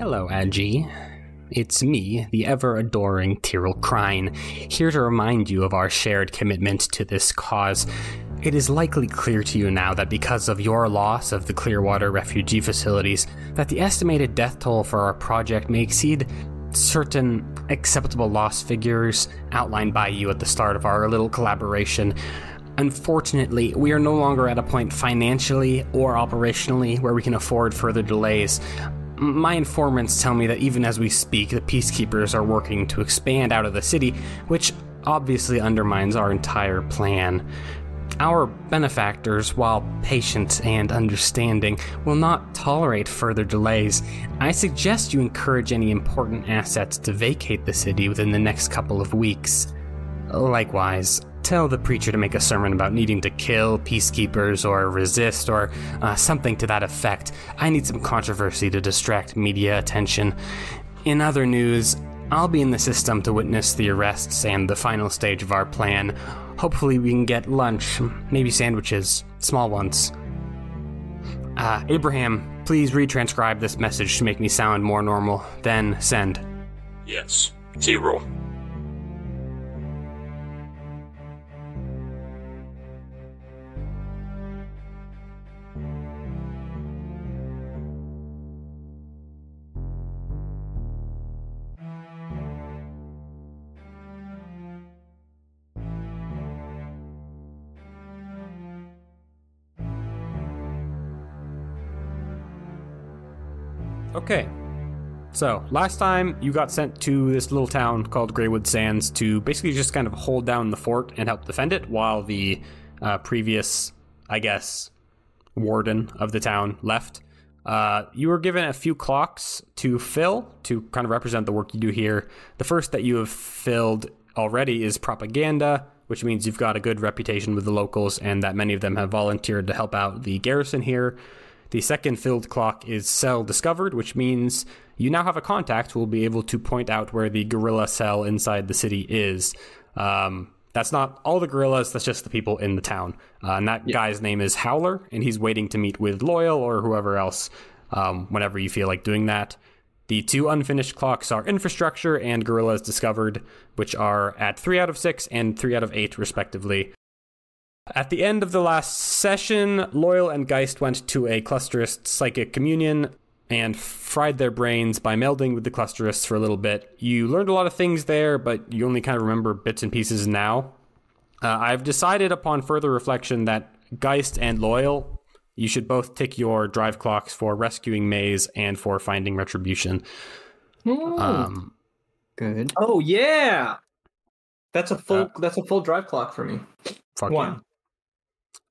Hello, Agi. It's me, the ever-adoring Tyrrell Crine, here to remind you of our shared commitment to this cause. It is likely clear to you now that because of your loss of the Clearwater refugee facilities, that the estimated death toll for our project may exceed certain acceptable loss figures outlined by you at the start of our little collaboration. Unfortunately, we are no longer at a point financially or operationally where we can afford further delays. My informants tell me that even as we speak, the Peacekeepers are working to expand out of the city, which obviously undermines our entire plan. Our benefactors, while patient and understanding, will not tolerate further delays. I suggest you encourage any important assets to vacate the city within the next couple of weeks. Likewise, tell the preacher to make a sermon about needing to kill Peacekeepers or resist or something to that effect. I need some controversy to distract media attention. In other news, I'll be in the system to witness the arrests and the final stage of our plan. Hopefully we can get lunch, maybe sandwiches, small ones. Abraham, please retranscribe this message to make me sound more normal, then send. Yes. 0. Okay, so last time you got sent to this little town called Greywood Sands to basically just kind of hold down the fort and help defend it while the previous, I guess, warden of the town left. You were given a few clocks to fill to kind of represent the work you do here. The first that you have filled already is propaganda, which means you've got a good reputation with the locals and that many of them have volunteered to help out the garrison here. The second filled clock is cell discovered, which means you now have a contact who will be able to point out where the guerrilla cell inside the city is. That's not all the guerrillas, that's just the people in the town. And that guy's name is Howler, and he's waiting to meet with Loyal or whoever else whenever you feel like doing that. The two unfinished clocks are infrastructure and guerrillas discovered, which are at 3 out of 6 and 3 out of 8 respectively. At the end of the last session, Loyal and Geist went to a clusterist psychic communion and fried their brains by melding with the clusterists for a little bit. You learned a lot of things there, but you only kind of remember bits and pieces now. I've decided upon further reflection that Geist and Loyal, you should both tick your drive clocks for rescuing Maze and for finding retribution. Good. Oh yeah, that's a full drive clock for me. Fuck 1. yeah.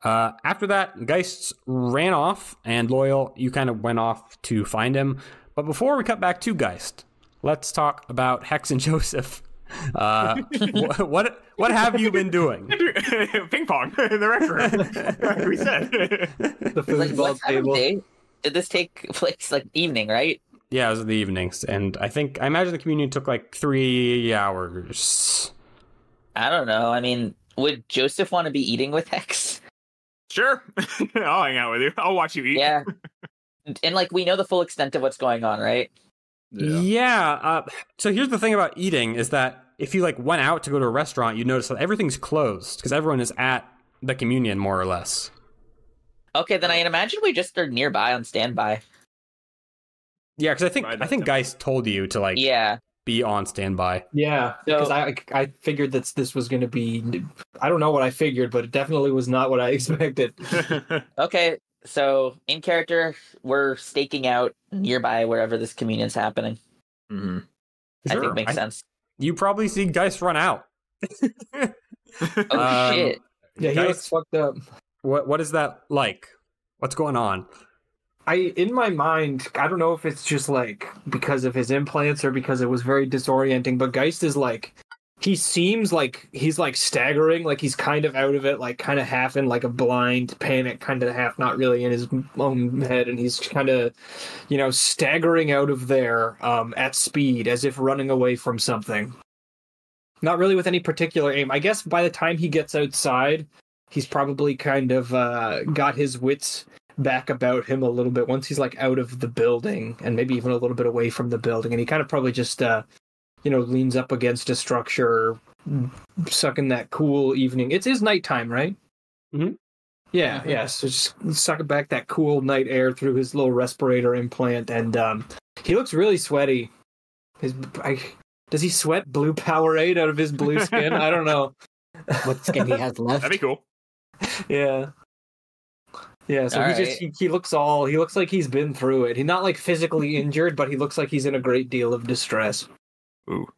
After that, Geist ran off, and Loyal, you kind of went off to find him. But before we cut back to Geist, let's talk about Hex and Joseph. What have you been doing? Ping pong in the rec room. Like we said. The foosball table. Did this take place like evening, right? Yeah, it was in the evenings, and I imagine the communion took like 3 hours. I don't know. I mean, would Joseph want to be eating with Hex? Sure. I'll hang out with you. I'll watch you eat. Yeah. And like we know the full extent of what's going on, right? Yeah. So here's the thing about eating is that if you like went out to go to a restaurant, you notice that everything's closed because everyone is at the communion more or less. Okay, then I imagine we just are nearby on standby. Yeah, because I think Geist told you to like be on standby. Yeah, because I figured that this was going to be. I don't know what I figured, but it definitely was not what I expected. Okay, so in character, we're staking out nearby wherever this communion's happening. Mm-hmm. I think makes sense. You probably see Geist run out. Oh shit! Yeah, he looks fucked up. What is that like? What's going on? In my mind, I don't know if it's just like because of his implants or because it was very disorienting, but Geist is like, he seems like he's like staggering, like he's kind of out of it, like kind of half in like a blind panic, kind of half not really in his own head, and he's kind of, staggering out of there at speed as if running away from something. Not really with any particular aim. I guess by the time he gets outside, he's probably kind of got his wits back about him a little bit once he's like out of the building and maybe even a little bit away from the building, and he kind of probably just leans up against a structure, sucking that cool evening. It is nighttime, right? Mm-hmm. Yeah. So just sucking back that cool night air through his little respirator implant, and he looks really sweaty. Does he sweat blue Powerade out of his blue skin? I don't know. What skin he has left. That'd be cool. Yeah. Yeah, so All he looks like he's been through it. He's not like physically injured, but he looks like he's in a great deal of distress. Ooh.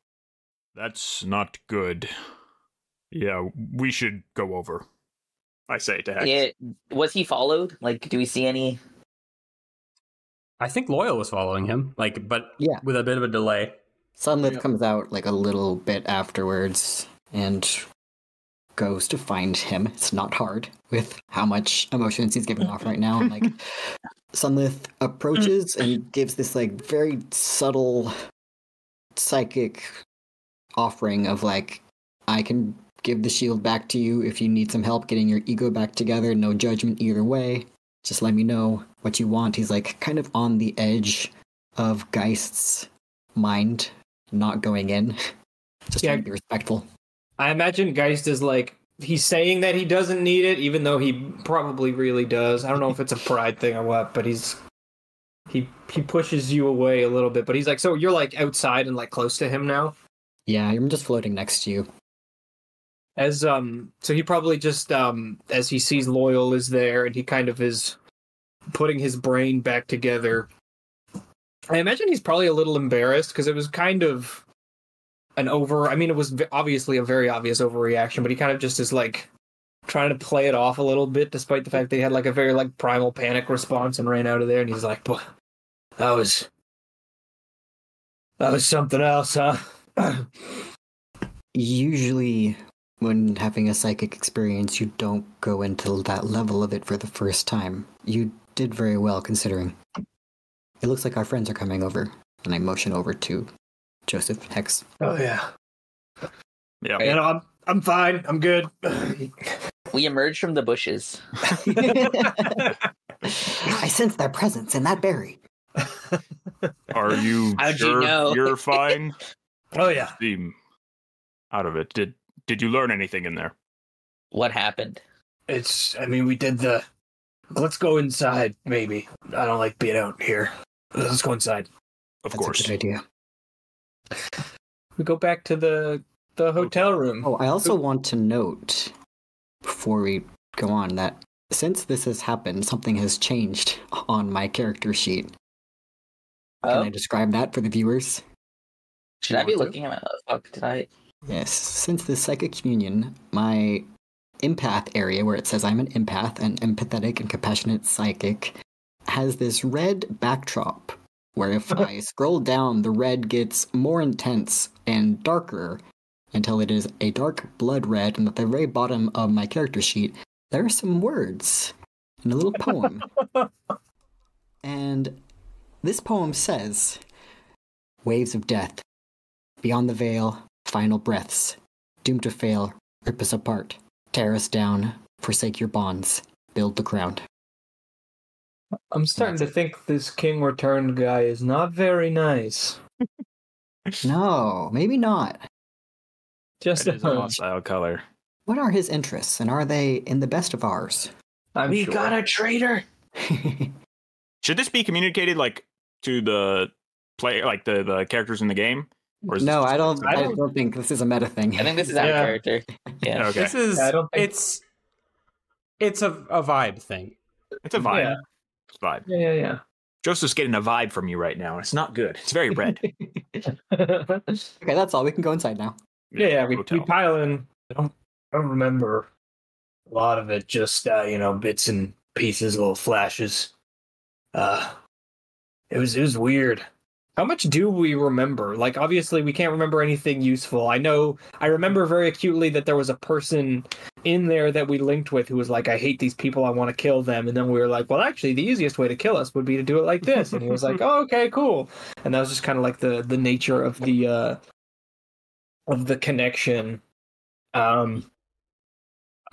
That's not good. Yeah, we should go over. I say to Hex. Was he followed? Like, do we see any? I think Loyal was following him, but Yeah. with a bit of a delay. Sunlight comes out like a little bit afterwards and goes to find him. It's not hard with how much emotions he's giving off right now. And like Sunlith approaches and gives this like very subtle psychic offering of like, I can give the shield back to you if you need some help getting your ego back together. No judgment either way. Just let me know what you want. He's like kind of on the edge of Geist's mind, not going in. Just trying to be respectful. I imagine Geist is like, he's saying that he doesn't need it, even though he probably really does. I don't know if it's a pride thing or what, but he pushes you away a little bit. But he's like, so you're like outside and like close to him now? Yeah, I'm just floating next to you. So he probably just as he sees Loyal is there and he kind of is putting his brain back together. I imagine he's probably a little embarrassed because it was kind of it was obviously a very obvious overreaction, but he kind of just is like trying to play it off a little bit, despite the fact that he had like a very like primal panic response and ran out of there. And he's like, "Boy, that was something else, huh?" Usually, when having a psychic experience, you don't go into that level of it for the first time. You did very well, considering. It looks like our friends are coming over, and I motion over to Joseph Hex. Oh yeah. Yeah. You know, I'm fine. I'm good. We emerge from the bushes. I sense their presence in that berry. Are you How'd you sure know? you're fine? Oh yeah. Seem out of it. Did you learn anything in there? What happened? We did let's go inside, maybe. I don't like being out here. Let's go inside. Of That's course. a good idea. We go back to the hotel room. Oh, I also want to note, before we go on, that since this has happened, something has changed on my character sheet. Can Oh, I describe that for the viewers? should I be looking at my fuck? Did I? Yes, since the psychic communion, my empath area, where it says I'm an empath, an empathetic and compassionate psychic, has this red backdrop, where if I scroll down, the red gets more intense and darker until it is a dark blood red, and at the very bottom of my character sheet, there are some words in a little poem. And this poem says, "Waves of death, beyond the veil, final breaths, doomed to fail, rip us apart, tear us down, forsake your bonds, build the crown." I'm starting to think this King Returned guy is not very nice. No, maybe not. Just That a is a hunch. hostile color. What are his interests, and are they in the best of ours? I'm sure. a traitor. Should this be communicated like to the player, like the characters in the game? Or is this No, just- I don't think this is a meta thing. I think this is our Yeah. character. Yeah. Okay. This is I don't think- it's a vibe thing. It's a vibe. Yeah. It's a vibe. Yeah. Joseph's getting a vibe from you right now. It's not good. It's very red. Okay, that's all. We can go inside now. Yeah, we Hotel. pile in. I don't remember a lot of it, just bits and pieces, little flashes. It was weird. How much do we remember? Like, obviously, we can't remember anything useful. I remember very acutely that there was a person in there that we linked with who was like, "I hate these people, I want to kill them." And then we were like, "Well, actually, the easiest way to kill us would be to do it like this." And he was like, "Oh, okay, cool." And that was just kind of like the nature of the connection.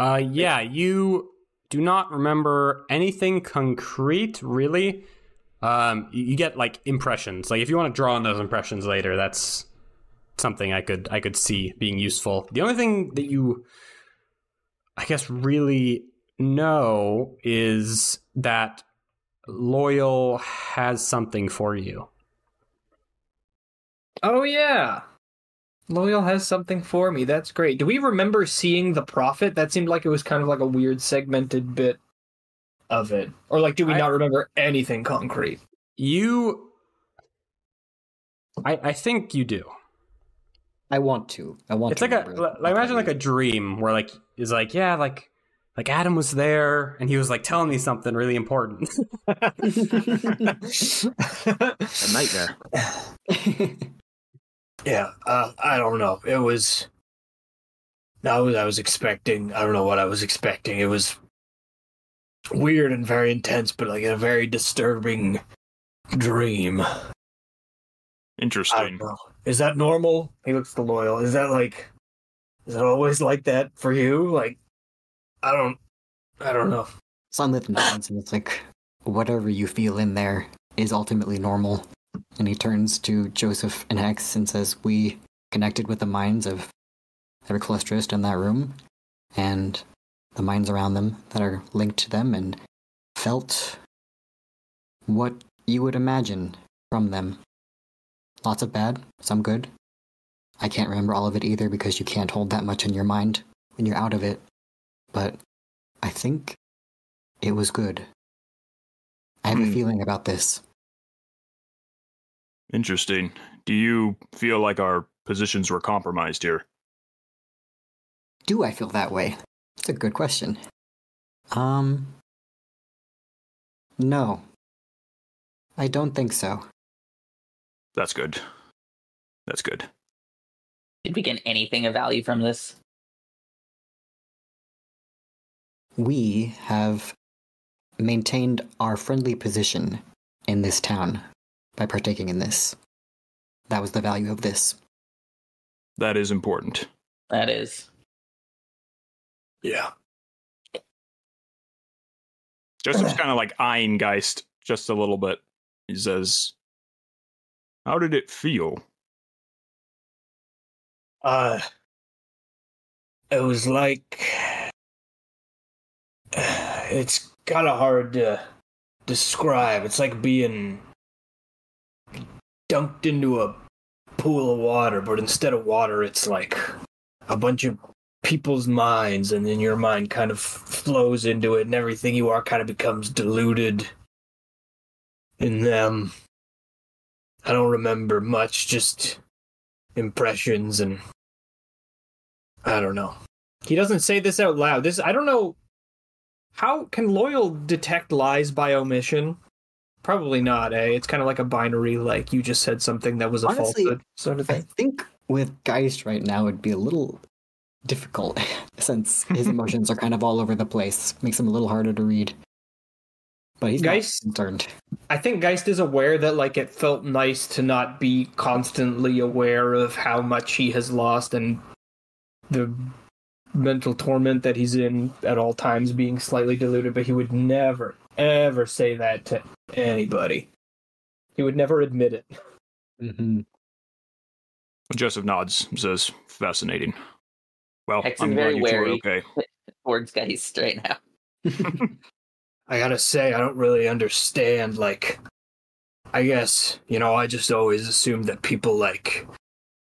Yeah, you do not remember anything concrete, really. You get like impressions. Like if you want to draw on those impressions later, that's something I could see being useful. The only thing that you, I guess, really know is that Loyal has something for you. Oh yeah. Loyal has something for me. That's great. Do we remember seeing the Prophet? That seemed like it was kind of like a weird segmented bit of it. Or like do we not remember anything concrete? I think you do. I want to. It's like imagine like a dream where like is like, yeah, like Adam was there and he was like telling me something really important. A nightmare. Yeah, I don't know. It was not what I was expecting. I don't know what I was expecting. It was weird and very intense, but like a very disturbing dream. Interesting. I don't know. Is that normal? He looks to Loyal. Is that always like that for you? Like, I don't know. Sunlit nods, and it's like, whatever you feel in there is ultimately normal. And he turns to Joseph and Hex and says, we connected with the minds of every clusterist in that room, and the minds around them that are linked to them, and felt what you would imagine from them. Lots of bad, some good. I can't remember all of it either because you can't hold that much in your mind when you're out of it. But I think it was good. I have a feeling about this. Interesting. Do you feel like our positions were compromised here? Do I feel that way? That's a good question. No. I don't think so. That's good. That's good. Did we get anything of value from this? We have maintained our friendly position in this town by partaking in this. That was the value of this. That is important. That is. Yeah. Joseph's kind of like eyeing Geist just a little bit. He says, how did it feel? It was like it's kind of hard to describe. It's like being dunked into a pool of water, but instead of water, it's like a bunch of people's minds, and then your mind kind of flows into it, and everything you are kind of becomes diluted in them. I don't remember much, just impressions, and I don't know. He doesn't say this out loud. I don't know. How can Loyal detect lies by omission? Probably not, eh? It's kind of like a binary, like you just said something that was a Honestly, falsehood sort of I thing. think with Geist right now it'd be a little difficult since his emotions are kind of all over the place. Makes him a little harder to read. But he's Geist, not concerned. I think Geist is aware that like it felt nice to not be constantly aware of how much he has lost and the mental torment that he's in at all times being slightly diluted, but he would never, ever say that to anybody. He would never admit it. Mm-hmm. Joseph nods and says, fascinating. Well, Hex is I'm glad very you two are wary okay. towards Geist right now. I gotta say, I don't really understand, like, I guess, I just always assumed that people like,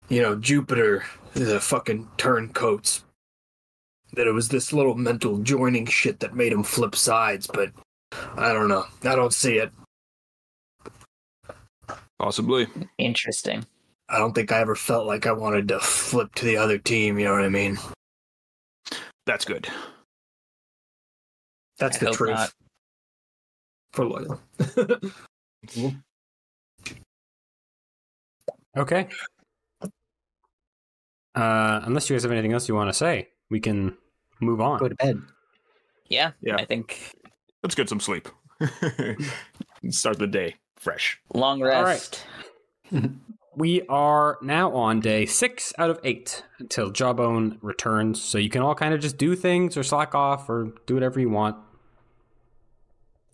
Jupiter, the fucking turncoats, that it was this little mental joining shit that made him flip sides, but I don't know. I don't see it. Possibly. Interesting. I don't think I ever felt like I wanted to flip to the other team, you know what I mean? That's good. That's I the hope truth. not. For Loyal. Okay. Unless you guys have anything else you want to say, we can move on. Go to bed. Yeah, Yeah. I think Let's get some sleep. Start the day fresh. long rest. we are now on day 6 out of 8 until Jawbone returns. So you can all kind of just do things or slack off or do whatever you want.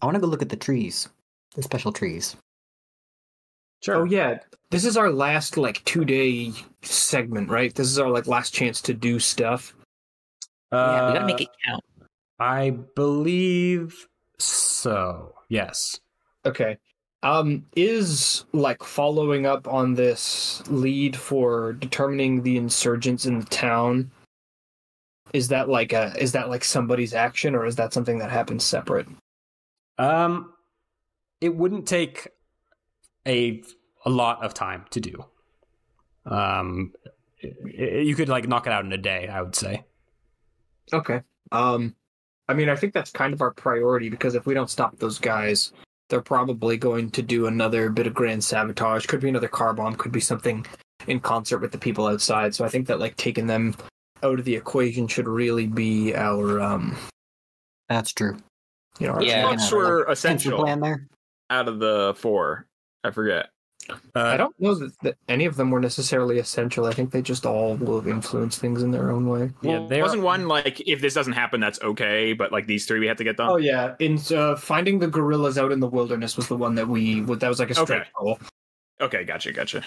I want to go look at the trees, the special trees. Sure. Oh yeah, this is our last 2-day segment, right? This is our last chance to do stuff. Yeah, we gotta make it count. I believe so. Yes. Okay. Is following up on this lead for determining the insurgents in the town? Is that somebody's action, or is that something that happens separate? It wouldn't take a lot of time to do. You could knock it out in a day, I would say. Okay. I mean, I think that's kind of our priority, because if we don't stop those guys, they're probably going to do another bit of grand sabotage. Could be another car bomb, could be something in concert with the people outside. So I think that taking them out of the equation should really be our That's true. our Yeah. Much were Pencil essential plan there. out of the 4. I forget. I don't know that any of them were necessarily essential. I think they just all will influence things in their own way. Yeah, Well, they wasn't one if this doesn't happen, that's okay, but these 3 we had to get done? Oh yeah, in finding the gorillas out in the wilderness was the one that that was a stretch goal. Okay, gotcha.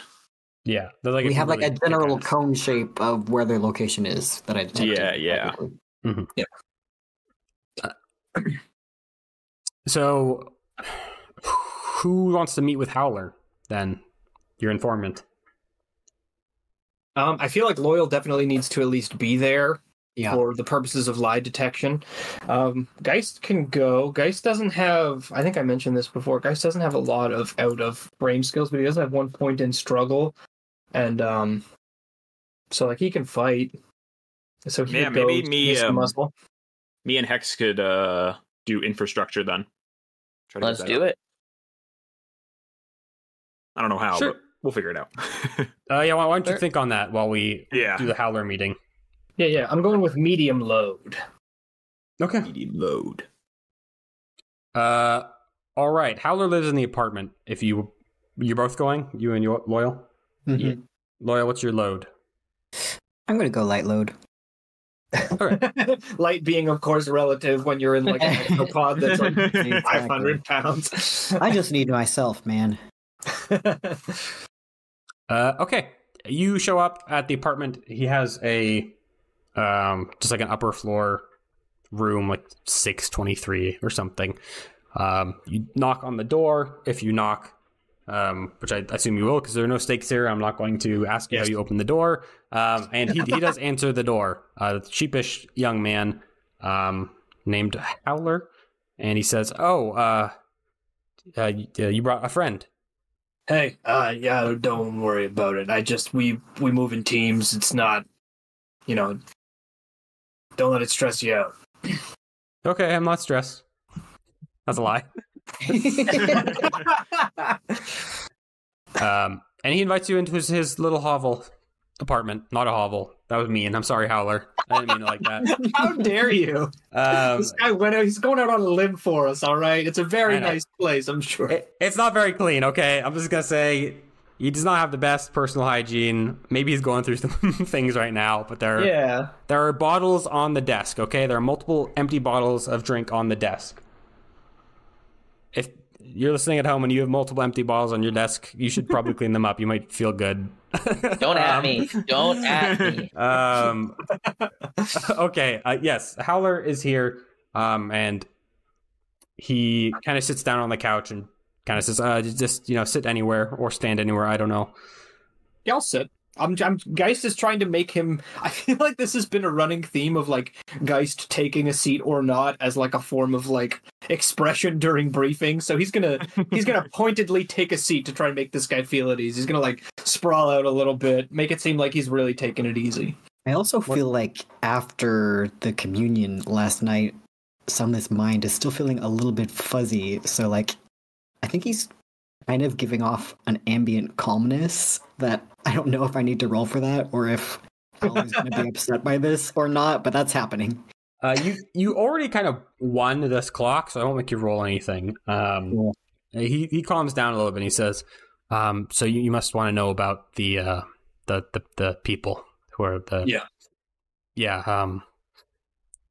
Yeah. We have a general cone shape of where their location is that I detected. Yeah. Mm-hmm. Yeah. So, who wants to meet with Howler, then? Your informant. I feel like Loyal definitely needs to at least be there for the purposes of lie detection. Geist can go. Geist doesn't have, I think I mentioned this before, Geist doesn't have a lot of out-of-range skills, but he does have 1 point in struggle. And so he can fight. So he could maybe go me, some muscle. me and Hex could do infrastructure then. Let's do it. I don't know how, Sure. but we'll figure it out. Why don't you think on that while we Yeah. do the Howler meeting? Yeah. I'm going with medium load. Okay. Medium load. All right. Howler lives in the apartment. If you're both going, you and Loyal. Mhm. Loyal, what's your load? I'm going to go light load. All right. Light being, of course, relative when you're in a pod that's 500 pounds. I just need myself, man. Okay. You show up at the apartment. He has a just an upper floor room, 623 or something. You knock on the door. If you knock, which I assume you will, because there are no stakes here. I'm not going to ask you how you open the door. And he does answer the door. A sheepish young man named Howler, and he says, "Oh, you brought a friend." Hey, yeah, don't worry about it. We move in teams. It's not, don't let it stress you out. Okay, I'm not stressed. That's a lie. And he invites you into his little hovel apartment. Not a hovel. That was mean. I'm sorry, Howler. I didn't mean it like that. How dare you? This guy he's going out on a limb for us, all right? It's a very nice place, I'm sure. It's not very clean, okay? I'm just going to say he does not have the best personal hygiene. Maybe he's going through some things right now, but there are bottles on the desk, okay? There are multiple empty bottles of drink on the desk. If you're listening at home and you have multiple empty bottles on your desk, you should probably clean them up. You might feel good. Don't at me. Don't at me. Okay. Yes, Howler is here, and he kind of sits down on the couch and kind of says, "Just sit anywhere or stand anywhere. I don't know." Yeah, I'll sit. Geist is trying to make him. I feel like this has been a running theme of Geist taking a seat or not as a form of expression during briefings. So he's gonna pointedly take a seat to try and make this guy feel at ease. He's gonna sprawl out a little bit, make it seem like he's really taking it easy. I also feel like after the communion last night, some of his mind is still feeling a little bit fuzzy. So I think he's kind of giving off an ambient calmness that I don't know if I need to roll for that or if Howler's going to be upset by this or not, but that's happening. You already kind of won this clock, so I won't make you roll anything. Cool. He calms down a little bit and he says, So you must want to know about the people who are the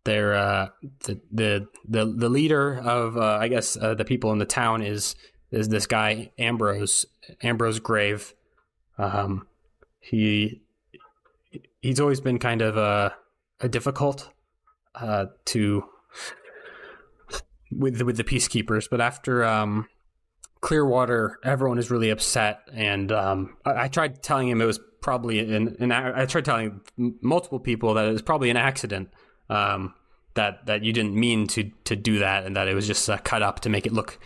they're the leader of I guess the people in the town is this guy Ambrose Grave. He's always been kind of a difficult to with the peacekeepers, but after Clearwater, everyone is really upset, and I tried telling him it was probably I tried telling multiple people that it was probably an accident, that you didn't mean to do that, and that it was just cut up to make it look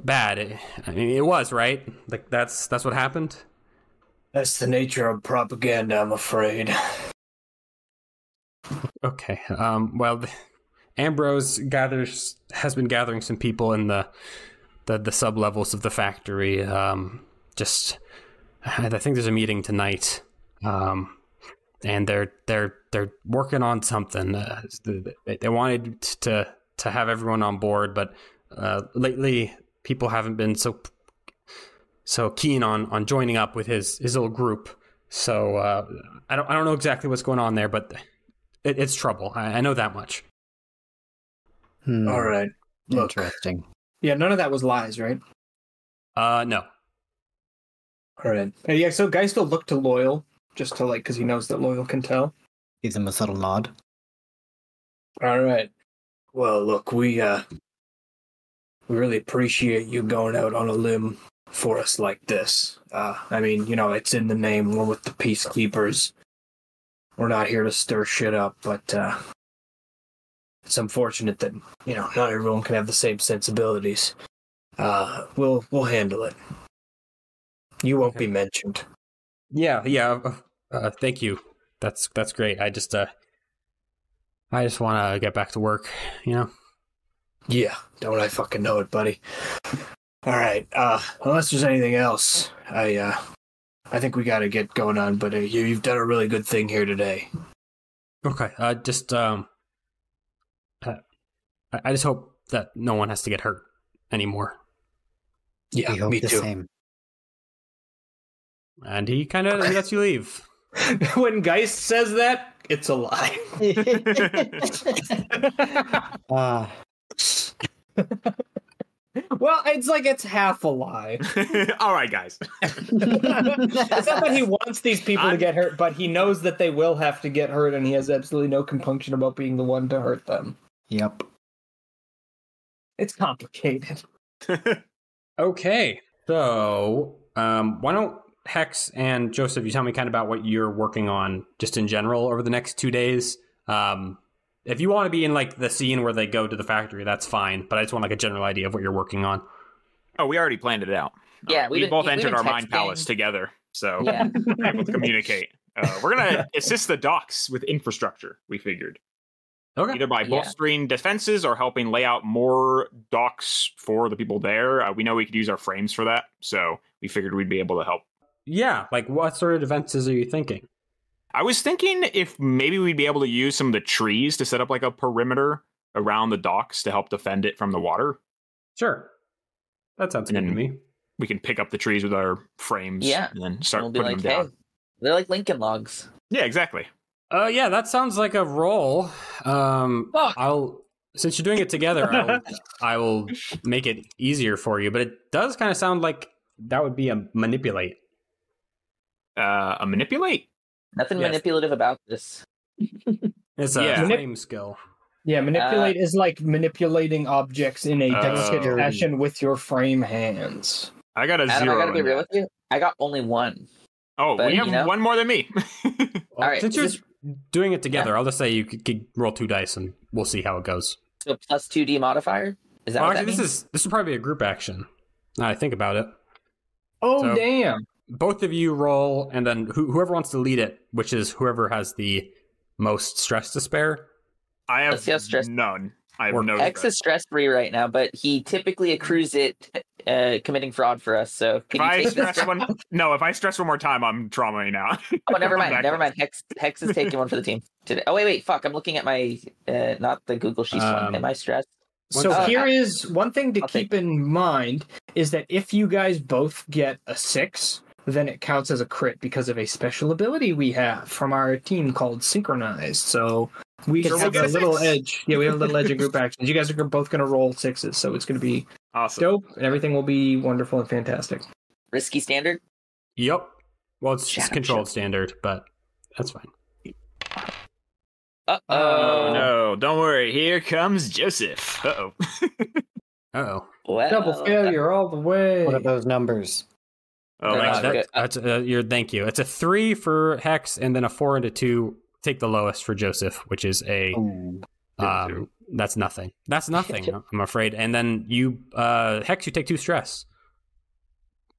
bad. I mean, it was, right? Like that's what happened. That's the nature of propaganda, I'm afraid. Okay. Well, Ambrose has been gathering some people in the sub levels of the factory. I think there's a meeting tonight, and they're working on something. They wanted to have everyone on board, but lately people haven't been so keen on joining up with his little group. So I don't know exactly what's going on there, but it's trouble. I know that much. All right. Look. Interesting. Yeah, none of that was lies, right? No. All right. Yeah, so Geist will look to Loyal, just to because he knows that Loyal can tell. Gives him a subtle nod. All right. Well, look, we really appreciate you going out on a limb for us like this. I mean, it's in the name. We're with the Peacekeepers. We're not here to stir shit up, but it's unfortunate that not everyone can have the same sensibilities. We'll handle it. You won't be mentioned. Yeah. Thank you. That's great. I just want to get back to work. Yeah. Don't I fucking know it, buddy. All right. Unless there's anything else, I think we got to get going on. But you've done a really good thing here today. Okay. I just hope that no one has to get hurt anymore. Yeah, We hope me the too. same. And he kind of lets you leave. When Geist says that, it's a lie. Well, it's half a lie. All right, guys. It's not that he wants these people to get hurt, but he knows that they will have to get hurt, and he has absolutely no compunction about being the one to hurt them. Yep. It's complicated. Okay. So, why don't Hex and Joseph, you tell me kind of about what you're working on just in general over the next 2 days. If you want to be in the scene where they go to the factory, that's fine. But I just want a general idea of what you're working on. Oh, we already planned it out. Yeah, we both entered our mind texting. palace together, so Yeah. we're able to communicate. We're gonna assist the docks with infrastructure. We figured Okay. either by bolstering defenses or helping lay out more docks for the people there. We know we could use our frames for that, so we figured we'd be able to help. Yeah. What sort of defenses are you thinking? I was thinking if maybe we'd be able to use some of the trees to set up a perimeter around the docks to help defend it from the water. Sure. That sounds good to me. We can pick up the trees with our frames and then start We'll be putting them down. hey, they're like Lincoln logs. Yeah, exactly. Yeah, that sounds like a roll. Since you're doing it together, I will make it easier for you. But it does kind of sound like that would be a manipulate. A manipulate? Nothing Yes. manipulative about this. It's a Yeah. flame skill. Yeah, manipulate is like manipulating objects in a delicate fashion with your frame hands. I got a Adam, 0. I gotta be in real that. with you. I got only one. Oh, But, we have one more than me. Well, All right, since is you're doing it together, I'll just say you could roll 2 dice and we'll see how it goes. So plus 2D modifier? Is that Well, what that actually, means? this is probably a group action. Now I think about it. Oh, So- damn. Both of you roll, and then whoever wants to lead it, which is whoever has the most stress to spare. I have Let's see how stressed- none. I have Or no X stress. is stress-free right now, but he typically accrues it committing fraud for us. So If can you I take stress this? if I stress one more time, I'm traumaing out. Oh, never mind. Back Never up. mind. Hex is taking one for the team today. Oh, wait. Fuck. I'm looking at my, not the Google Sheets one. Am I stressed? So One here is one thing to I'll keep in mind is that if you guys both get a 6, then it counts as a crit because of a special ability we have from our team called Synchronized. So we have a little edge. Yeah, we have a little edge in group actions. You guys are both going to roll 6s, so it's going to be Awesome. dope, and everything will be wonderful and fantastic. Risky standard? Yep. Well, it's controlled standard, but that's fine. Uh-oh. Oh, no. Don't worry. Here comes Joseph. Uh-oh. Uh-oh. Well, Double failure all the way. What are those numbers? Oh, thanks. Thank you. It's a 3 for Hex, and then a 4 and a 2. Take the lowest for Joseph, which is a... that's nothing. That's nothing, I'm afraid. And then you, Hex, you take 2 stress.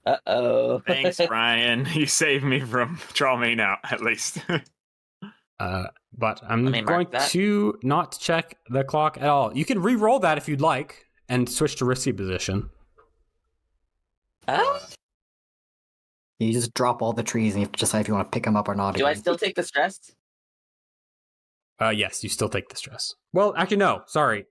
Uh-oh. Thanks, Ryan. You saved me from Trollmain out, at least. But I'm going to not check the clock at all. You can re-roll that if you'd like, and switch to risky position. You just drop all the trees and you have to decide if you want to pick them up or not. Do I still take the stress? Yes, you still take the stress. Well, actually, no. Sorry.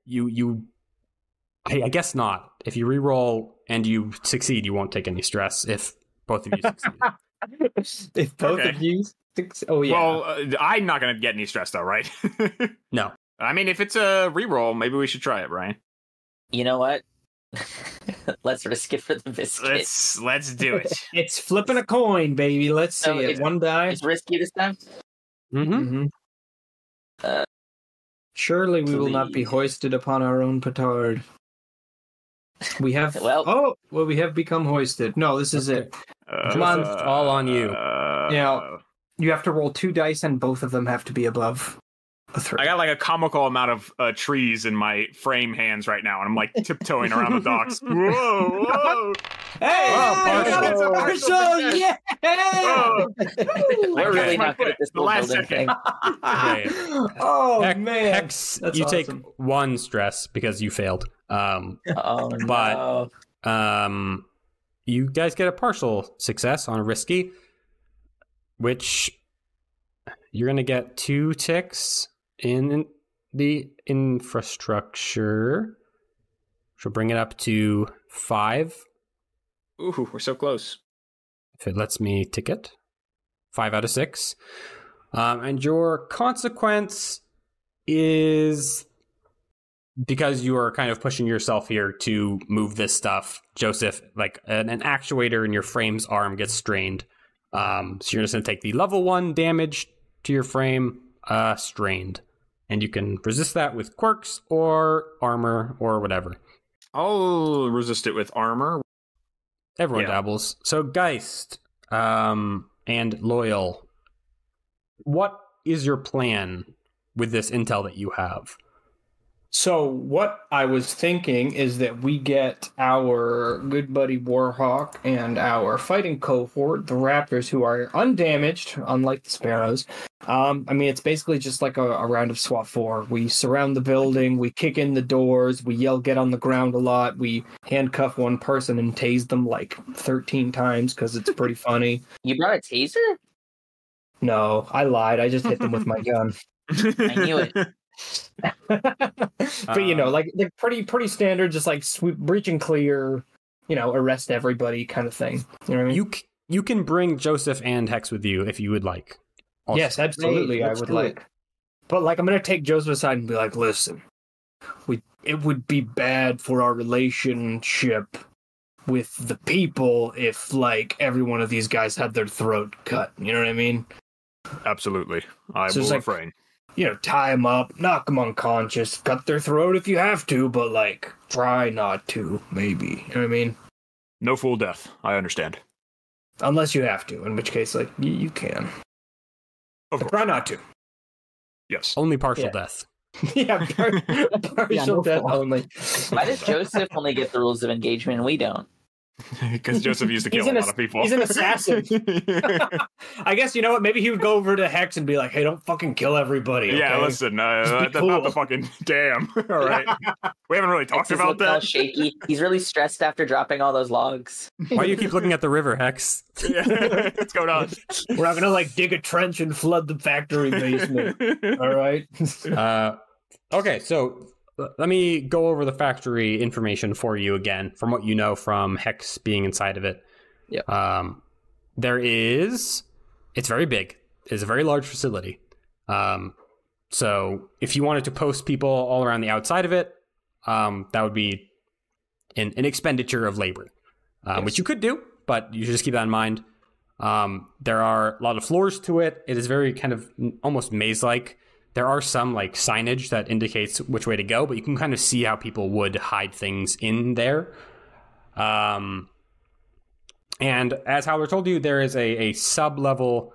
I guess not. If you re-roll and you succeed, you won't take any stress if both of you succeed. If both of you... Oh, yeah. Well, I'm not going to get any stress, though, right? No. I mean, if it's a re-roll, maybe we should try it, Brian. You know what? Let's risk it for the biscuit. Let's do it. It's flipping a coin, baby. Let's see it. One die. It's risky this time? Mm-hmm. Surely we will not be hoisted upon our own petard. We have... we have become hoisted. No, this is it. Come on. All on you. Now, you have to roll 2 dice and both of them have to be above a 3. I got like a comical amount of trees in my frame hands right now, and I'm like tiptoeing around the docks. Whoa, whoa! Hey! Partial! Yeah! We're really not good at this last second. Oh, man. Hex, that's you awesome. take 1 stress because you failed. No. You guys get a partial success on a risky, which you're going to get 2 ticks in the infrastructure, which will bring it up to 5. Ooh, we're so close. If it lets me tick it. 5 out of 6. And your consequence is, because you are kind of pushing yourself here to move this stuff, Joseph, like an actuator in your frame's arm gets strained. So you're just going to take the level 1 damage to your frame, strained. And you can resist that with quirks or armor or whatever. I'll resist it with armor. Everyone dabbles. So Geist and Loyal, what is your plan with this intel that you have? So what I was thinking is that we get our good buddy Warhawk and our fighting cohort, the Raptors, who are undamaged, unlike the Sparrows. I mean, it's basically just like a round of SWAT 4. We surround the building, we kick in the doors, we yell get on the ground a lot, we handcuff one person and tase them like 13 times because it's pretty funny. You brought a taser? No, I lied. I just hit them with my gun. I knew it. But you know, like pretty standard, just like breach and clear, you know, arrest everybody kind of thing. You know what I mean? You can bring Joseph and Hex with you if you would like. Also. Yes, absolutely, I would like. But like, I'm gonna take Joseph aside and be like, listen, it would be bad for our relationship with the people if like every one of these guys had their throat cut. You know what I mean? Absolutely, I will refrain. You know, tie them up, knock them unconscious, cut their throat if you have to, but, like, try not to, maybe. You know what I mean? No full death, I understand. Unless you have to, in which case, like, you can. But try not to. Yes. Only partial death. Yeah, partial death only. Why does Joseph only get the rules of engagement and we don't? Because Joseph used to kill a lot of people. He's an assassin. I guess, you know what? Maybe he would go over to Hex and be like, hey, don't fucking kill everybody. Okay? Yeah, listen, that's cool. not the fucking damn. All right. We haven't really talked Hex's about that. All shaky. He's really stressed after dropping all those logs. Why do you keep looking at the river, Hex? Yeah, what's going on? We're not going to, like, dig a trench and flood the factory basement. All right? Okay, so let me go over the factory information for you again, from what you know from Hex being inside of it. Yep. It's very big. It's a very large facility. So if you wanted to post people all around the outside of it, that would be an expenditure of labor, which you could do, but you should just keep that in mind. There are a lot of floors to it. It is very kind of almost maze-like. There are some like signage that indicates which way to go, but you can kind of see how people would hide things in there. And as Howler told you, there is a sub-level.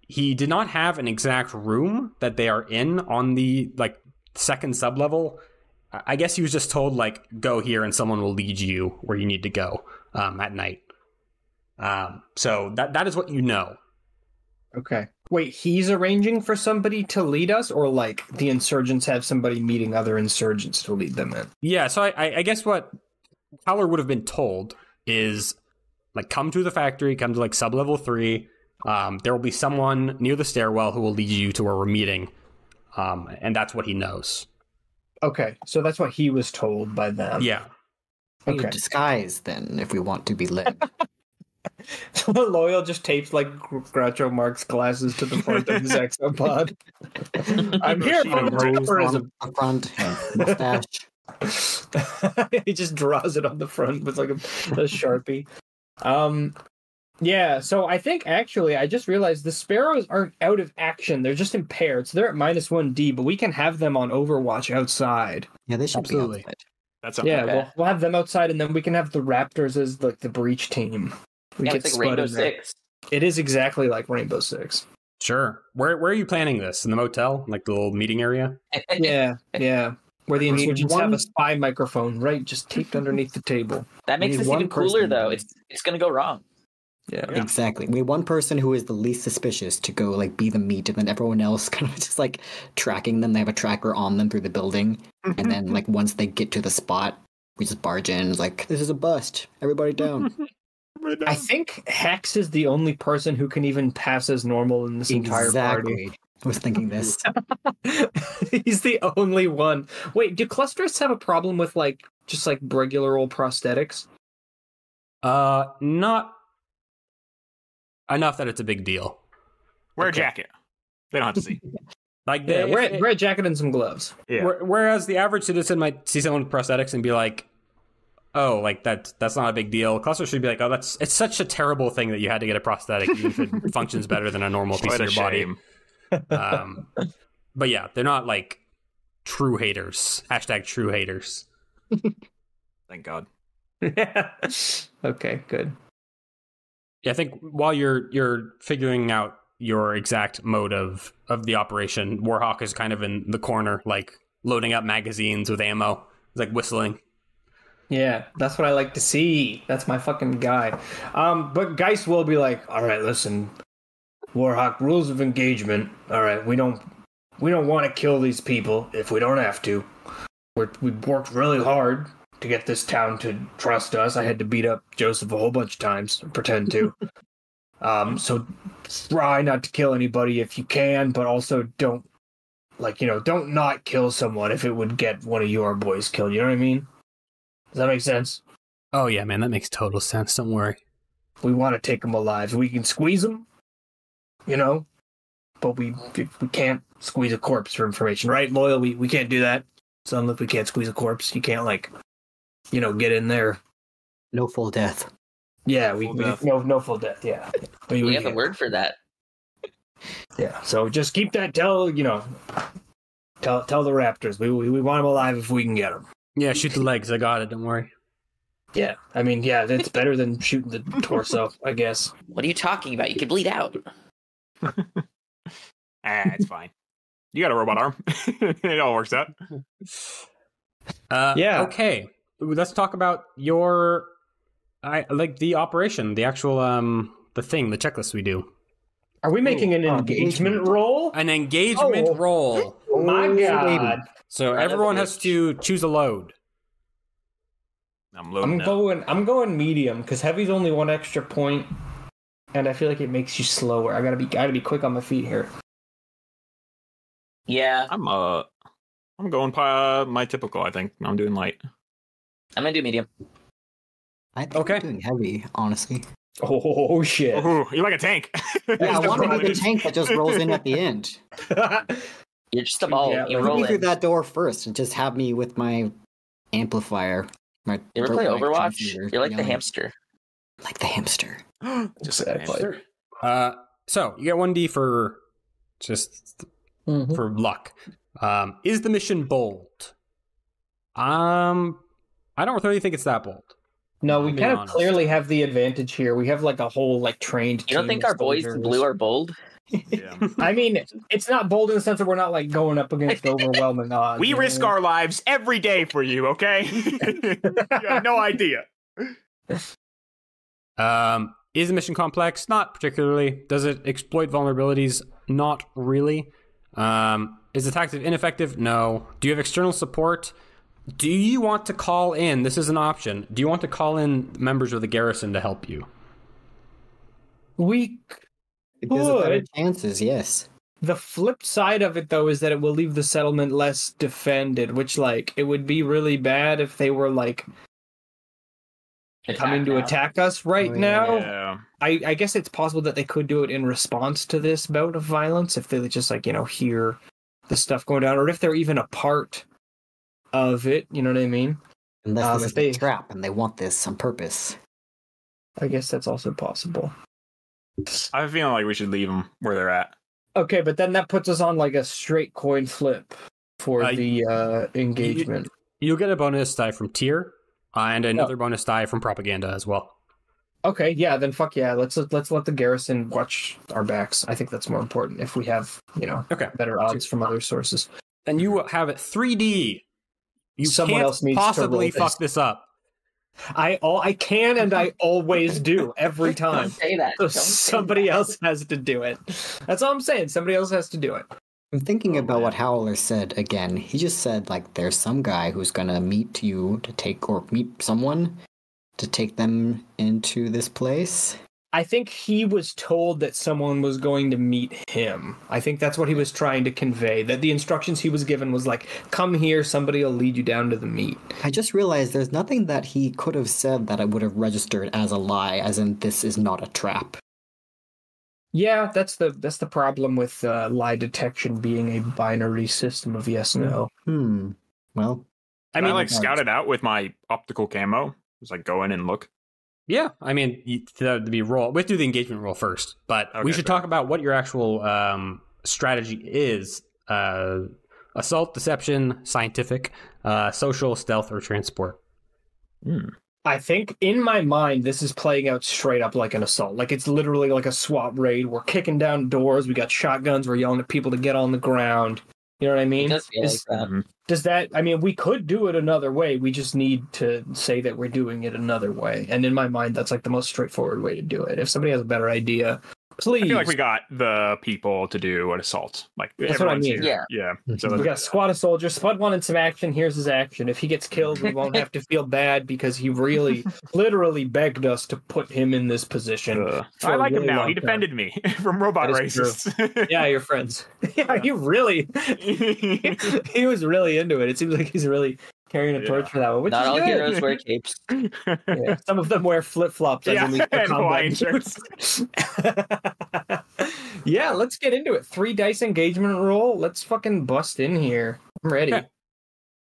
He did not have an exact room that they are in on the like second sub-level. I guess he was just told like, go here and someone will lead you where you need to go at night. So that is what you know. Okay. Wait, he's arranging for somebody to lead us, or like the insurgents have somebody meeting other insurgents to lead them in? Yeah, so I guess what Howler would have been told is like, come to the factory, come to like sub-level 3. There will be someone near the stairwell who will lead you to where we're meeting. And that's what he knows. Okay, so that's what he was told by them. Yeah. Okay. Disguise then, if we want to be led. Loyal just tapes like Groucho Marx glasses to the front of his exopod. I'm here for the terrorism. On the front, mustache. He just draws it on the front with like a Sharpie. Yeah, so I think actually I just realized the sparrows aren't out of action. They're just impaired. So they're at -1D, but we can have them on Overwatch outside. Yeah, they should Absolutely. be outside. That's Yeah, Okay. we'll have them outside, and then we can have the Raptors as like the breach team. We Yeah, get it's like Rainbow Spud in there. Six. It is exactly like Rainbow Six. Sure. Where are you planning this? In the motel? Like the little meeting area? Yeah, yeah. Where the I mean, insurgents have a one- spy microphone, right, just taped underneath the table. That makes Maybe this one even cooler, person- though. It's gonna go wrong. Yeah. Exactly. We have one person who is the least suspicious to go like be the meat, and then everyone else kind of just like tracking them. They have a tracker on them through the building, and then like once they get to the spot, we just barge in. Like, this is a bust. Everybody down. I think Hex is the only person who can even pass as normal in this entire party. Exactly. I was thinking this. He's the only one. Wait, do clusters have a problem with like just like regular old prosthetics? Not enough that it's a big deal. Wear Okay. a jacket. They don't have to see. Like Yeah, the, wear a jacket and some gloves. Yeah. Whereas the average citizen might see someone with prosthetics and be like, "Oh, like that's not a big deal." Cluster should be like, "Oh, it's such a terrible thing that you had to get a prosthetic, even if it functions better than a normal piece What of a your body." shame. But yeah, they're not like true haters. # true haters. Thank God. Okay, good. Yeah, I think while you're figuring out your exact mode of the operation, Warhawk is kind of in the corner, like loading up magazines with ammo. He's like whistling. Yeah, that's what I like to see. That's my fucking guy. But Geist will be like, all right, listen, Warhawk, rules of engagement. All right, we don't want to kill these people if we don't have to. We've worked really hard to get this town to trust us. I had to beat up Joseph a whole bunch of times, pretend to. So try not to kill anybody if you can, but also don't not kill someone if it would get one of your boys killed. You know what I mean? Does that make sense? Oh yeah, man, that makes total sense. Don't worry. We want to take them alive. We can squeeze them, but we can't squeeze a corpse for information, right? Loyal, we can't do that. So if we can't squeeze a corpse, you can't get in there. No full death. Yeah, Full we death. no full death. Yeah, We have the can't. word for that. Yeah, so just keep that. Tell the Raptors we want them alive if we can get them. Yeah, shoot the legs. I got it. Don't worry. Yeah, I mean, yeah, it's better than shooting the torso, I guess. What are you talking about? You can bleed out. It's fine. You got a robot arm. It all works out. Yeah. Okay. Let's talk about your, the operation, the actual the checklist we do. Are we making an engagement roll? An engagement Oh. roll. My God. baby. So Right, everyone that's has to choose a load. I'm loading I'm going medium because heavy's only one extra point, and I feel like it makes you slower. I gotta be quick on my feet here. Yeah. I'm I'm going my typical. I think I'm doing light. I'm gonna do medium. I think Okay. I'm doing heavy, honestly. Oh shit! Ooh, you're like a tank. Yeah, I want to be the tank that just rolls in at the end. You're just a ball. Yeah, you like, roll Put me through in. that door first and just have me with my amplifier. My You ever play throat mic Overwatch? transceiver You're like the yelling. hamster. Like the hamster. Just like a Exactly. hamster. So you get 1d for just for luck. Is the mission bold? I don't really think it's that bold. No, we Being kind of honest. clearly have the advantage here. We have like a whole like trained. You don't team think of our boys in soldiers. blue are bold? Yeah. I mean, it's not bold in the sense that we're not like going up against overwhelming odds. We you risk know? our lives every day for you, okay? You have no idea. Is the mission complex? Not particularly. Does it exploit vulnerabilities? Not really. Is the tactic ineffective? No. Do you have external support? Do you want to call in? This is an option. Do you want to call in members of the garrison to help you? We It gives it better could. chances, yes. The flip side of it, though, is that it will leave the settlement less defended, which, like, it would be really bad if they were, like, coming to attack us right Oh, now. Yeah. I guess it's possible that they could do it in response to this bout of violence if they just, like, hear the stuff going down, or if they're even a part of it, you know what I mean? Unless this if is they- a trap and they want this on purpose. I guess that's also possible. I have a feeling like we should leave them where they're at. Okay, but then that puts us on, like, a straight coin flip for Uh, the engagement. You'll get a bonus die from tier and another bonus die from propaganda as well. Okay, yeah, then fuck yeah. Let's let the garrison watch our backs. I think that's more important if we have, Okay. better odds from other sources. And you have it 3D. You Someone can't else needs to possibly roll fuck this up. I can and I always do every time. Don't say that. So Don't say somebody that. else has to do it. That's all I'm saying. Somebody else has to do it. I'm thinking Oh, about man. what Howler said again. He just said, like, there's some guy who's gonna meet you to take, or meet someone to take them into this place. I think he was told that someone was going to meet him. I think that's what he was trying to convey. That the instructions he was given was like, come here, somebody will lead you down to the meet. I just realized there's nothing that he could have said that I would have registered as a lie, as in this is not a trap. Yeah, that's the problem with lie detection being a binary system of yes no. Well, I mean, like scout it out with my optical camo. Just like go in and look. Yeah, I mean, to be roll. We have to do the engagement roll first, but we Okay, should fair. talk about what your actual strategy is: assault, deception, scientific, social, stealth, or transport. I think in my mind, this is playing out straight up like an assault. Like it's literally like a SWAT raid. We're kicking down doors. We got shotguns. We're yelling at people to get on the ground. You know what I It mean? does feel like that. Does that? I mean, we could do it another way. We just need to say that we're doing it another way. And in my mind, that's like the most straightforward way to do it. If somebody has a better idea, please. I feel like we got the people to do an assault. Like That's what I everyone's mean. here. Yeah. So We got squad of soldiers. Spud wanted some action. Here's his action. If he gets killed, we won't have to feel bad because he really, literally begged us to put him in this position. for I a like him really now. long He time. defended me from robot That is racists. Yeah, you're friends. Yeah, he really, he was really into it. It seems like he's really carrying a torch Yeah. for that one. Which Not is all good. heroes wear capes. Yeah. Some of them wear flip flops. Yeah, and Hawaiian Yeah, let's get into it. 3 dice engagement roll. Let's fucking bust in here. I'm ready. Okay.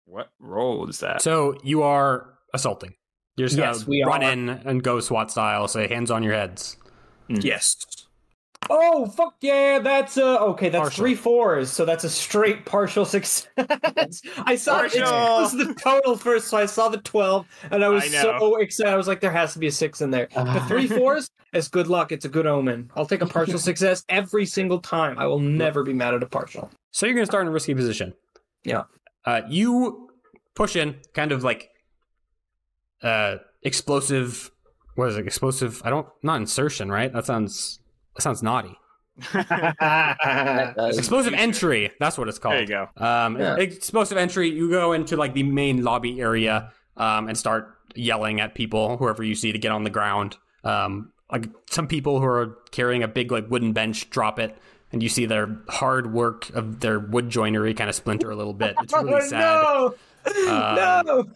What role is that? So you are assaulting. You're just Yes, we gonna run are. in and go SWAT style. Say hands on your heads. Yes. Oh fuck yeah! That's okay. That's Partial. 3 4s, so that's a straight partial success. I saw it Partial. was the total first, so I saw the 12, and I was I know. so excited. I was like, there has to be a 6 in there. But 3 4s, it's good luck. It's a good omen. I'll take a partial success every single time. I will never be mad at a partial. So you're gonna start in a risky position. Yeah. You push in, kind of like explosive. What is it? Explosive? Not insertion, right? That sounds naughty. That does. Explosive entry. That's what it's called. There you go. Yeah. Explosive entry. You go into like the main lobby area and start yelling at people, whoever you see, to get on the ground. Like some people who are carrying a big like wooden bench, drop it and you see their hard work of their wood joinery kind of splinter a little bit. It's really sad. No!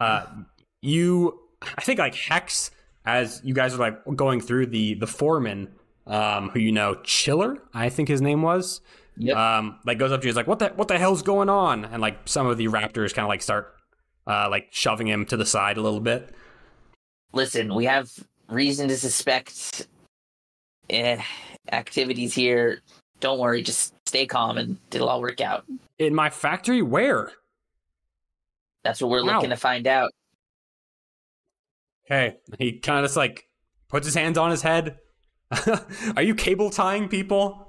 I think like Hex, as you guys are like going through the foreman, who you know, Chiller, I think his name was. Yep. Like goes up to you, he's like, what the hell's going on? And like some of the raptors kind of like start like shoving him to the side a little bit. Listen, we have reason to suspect activities here. Don't worry, just stay calm and it'll all work out. In my factory? Where? That's what we're looking to find out. Okay. He kind of just like puts his hands on his head. Are you cable tying people?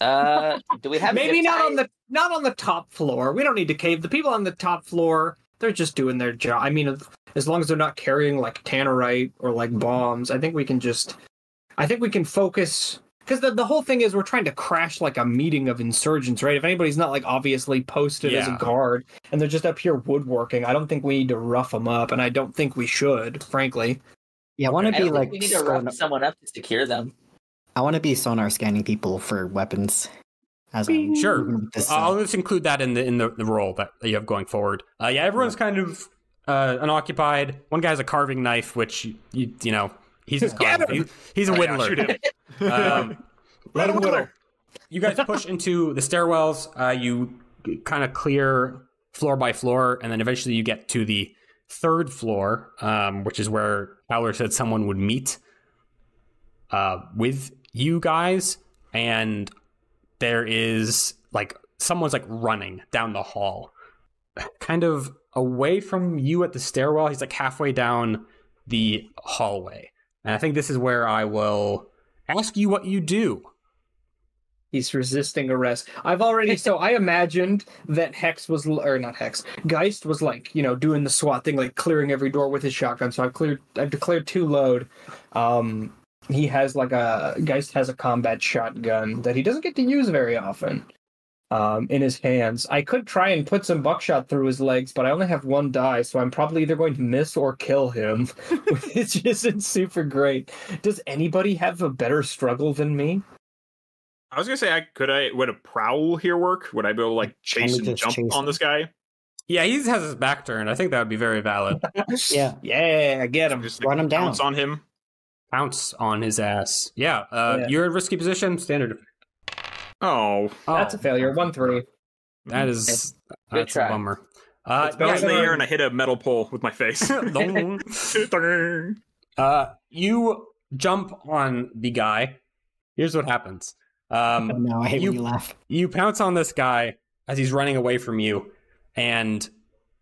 Do we have maybe not on the top floor? We don't need to cave. The people on the top floor, they're just doing their job. I mean, as long as they're not carrying like tannerite or like bombs, I think we can focus. Because the whole thing is we're trying to crash like a meeting of insurgents, right? If anybody's not like obviously posted as a guard and they're just up here woodworking, I don't think we need to rough them up, and I don't think we should, frankly. Yeah, I want to be like we need to rough someone up to secure them. I want to be sonar scanning people for weapons. As I'm Sure, I'll just include that in the role that you have going forward. Yeah, everyone's kind of unoccupied. One guy has a carving knife, which you know he's just he's a whittler. Shoot him. Let him whittle. You guys push into the stairwells. You kind of clear floor by floor, and then eventually you get to the third floor, which is where Fowler said someone would meet with you guys. And there is like someone's like running down the hall, kind of away from you at the stairwell. He's like halfway down the hallway, and I think this is where I will ask you what you do. He's resisting arrest. So I imagined that Geist was like, you know, doing the SWAT thing, like clearing every door with his shotgun. So I've declared 2 load. Geist has a combat shotgun that he doesn't get to use very often, in his hands. I could try and put some buckshot through his legs, but I only have 1 die, so I'm probably either going to miss or kill him, which isn't super great. Does anybody have a better struggle than me? I was gonna say, would a prowl here work? Would I be able to like chase and jump on this guy? Yeah, he has his back turned. I think that would be very valid. Yeah, get him. Just Run him down. Pounce on him. Pounce on his ass. Yeah, you're in risky position. Standard. Oh, that's a failure. 1-3. That's a bummer. I was in the air and I hit a metal pole with my face. You jump on the guy. Here's what happens. No, I hate when you laugh. You pounce on this guy as he's running away from you, and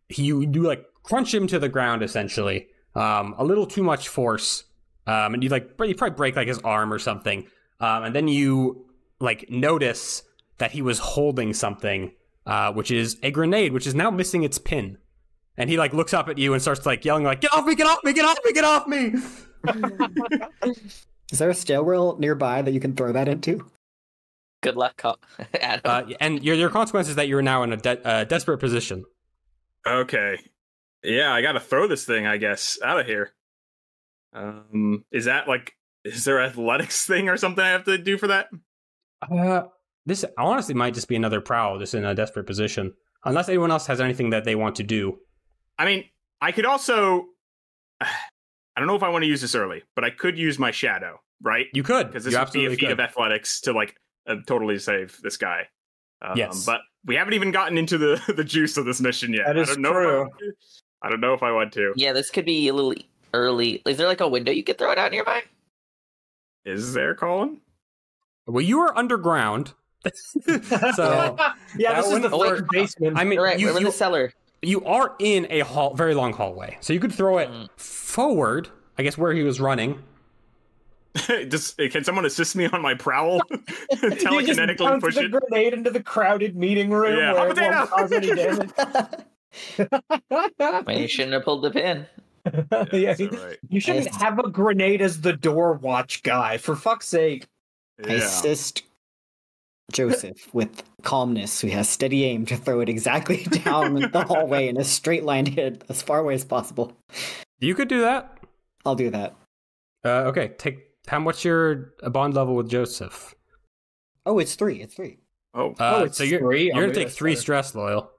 you like crunch him to the ground essentially. A little too much force, and you probably break like his arm or something. And then you like notice that he was holding something, which is a grenade, which is now missing its pin. And he like looks up at you and starts like yelling like, "Get off me! Get off me! Get off me! Get off me!" Is there a stairwell nearby that you can throw that into? Good luck, Adam. And your consequence is that you're now in a desperate position. Okay. Yeah, I gotta throw this thing, I guess, out of here. Is there athletics thing or something I have to do for that? This honestly might just be another prowl, just in a desperate position. Unless anyone else has anything that they want to do. I mean, I could also... I don't know if I want to use this early, but I could use my shadow, right? You could. Because this would be a feat of athletics to like totally save this guy. Yes. But we haven't even gotten into the juice of this mission yet. That is true. I don't know if I want to. Yeah, this could be a little early. Is there like a window you could throw it out nearby? Is there, Colin? Well, you are underground. So yeah, this is the third basement. I mean, right, we're in the cellar. You are in a very long hallway, so you could throw it forward. I guess where he was running. Can someone assist me on my prowl? Telekinetically push it. The grenade into the crowded meeting room where it won't cause any damage. Well, you shouldn't have pulled the pin. Yeah, right. You shouldn't have a grenade as the door watch guy, for fuck's sake. I assist Joseph with calmness, who has steady aim to throw it exactly down the hallway in a straight line to hit as far away as possible. You could do that. I'll do that. Okay, what's your bond level with Joseph? Oh, it's 3. It's 3. Oh, it's so you're 3? gonna Okay, take that's 3 better. stress, Loyal.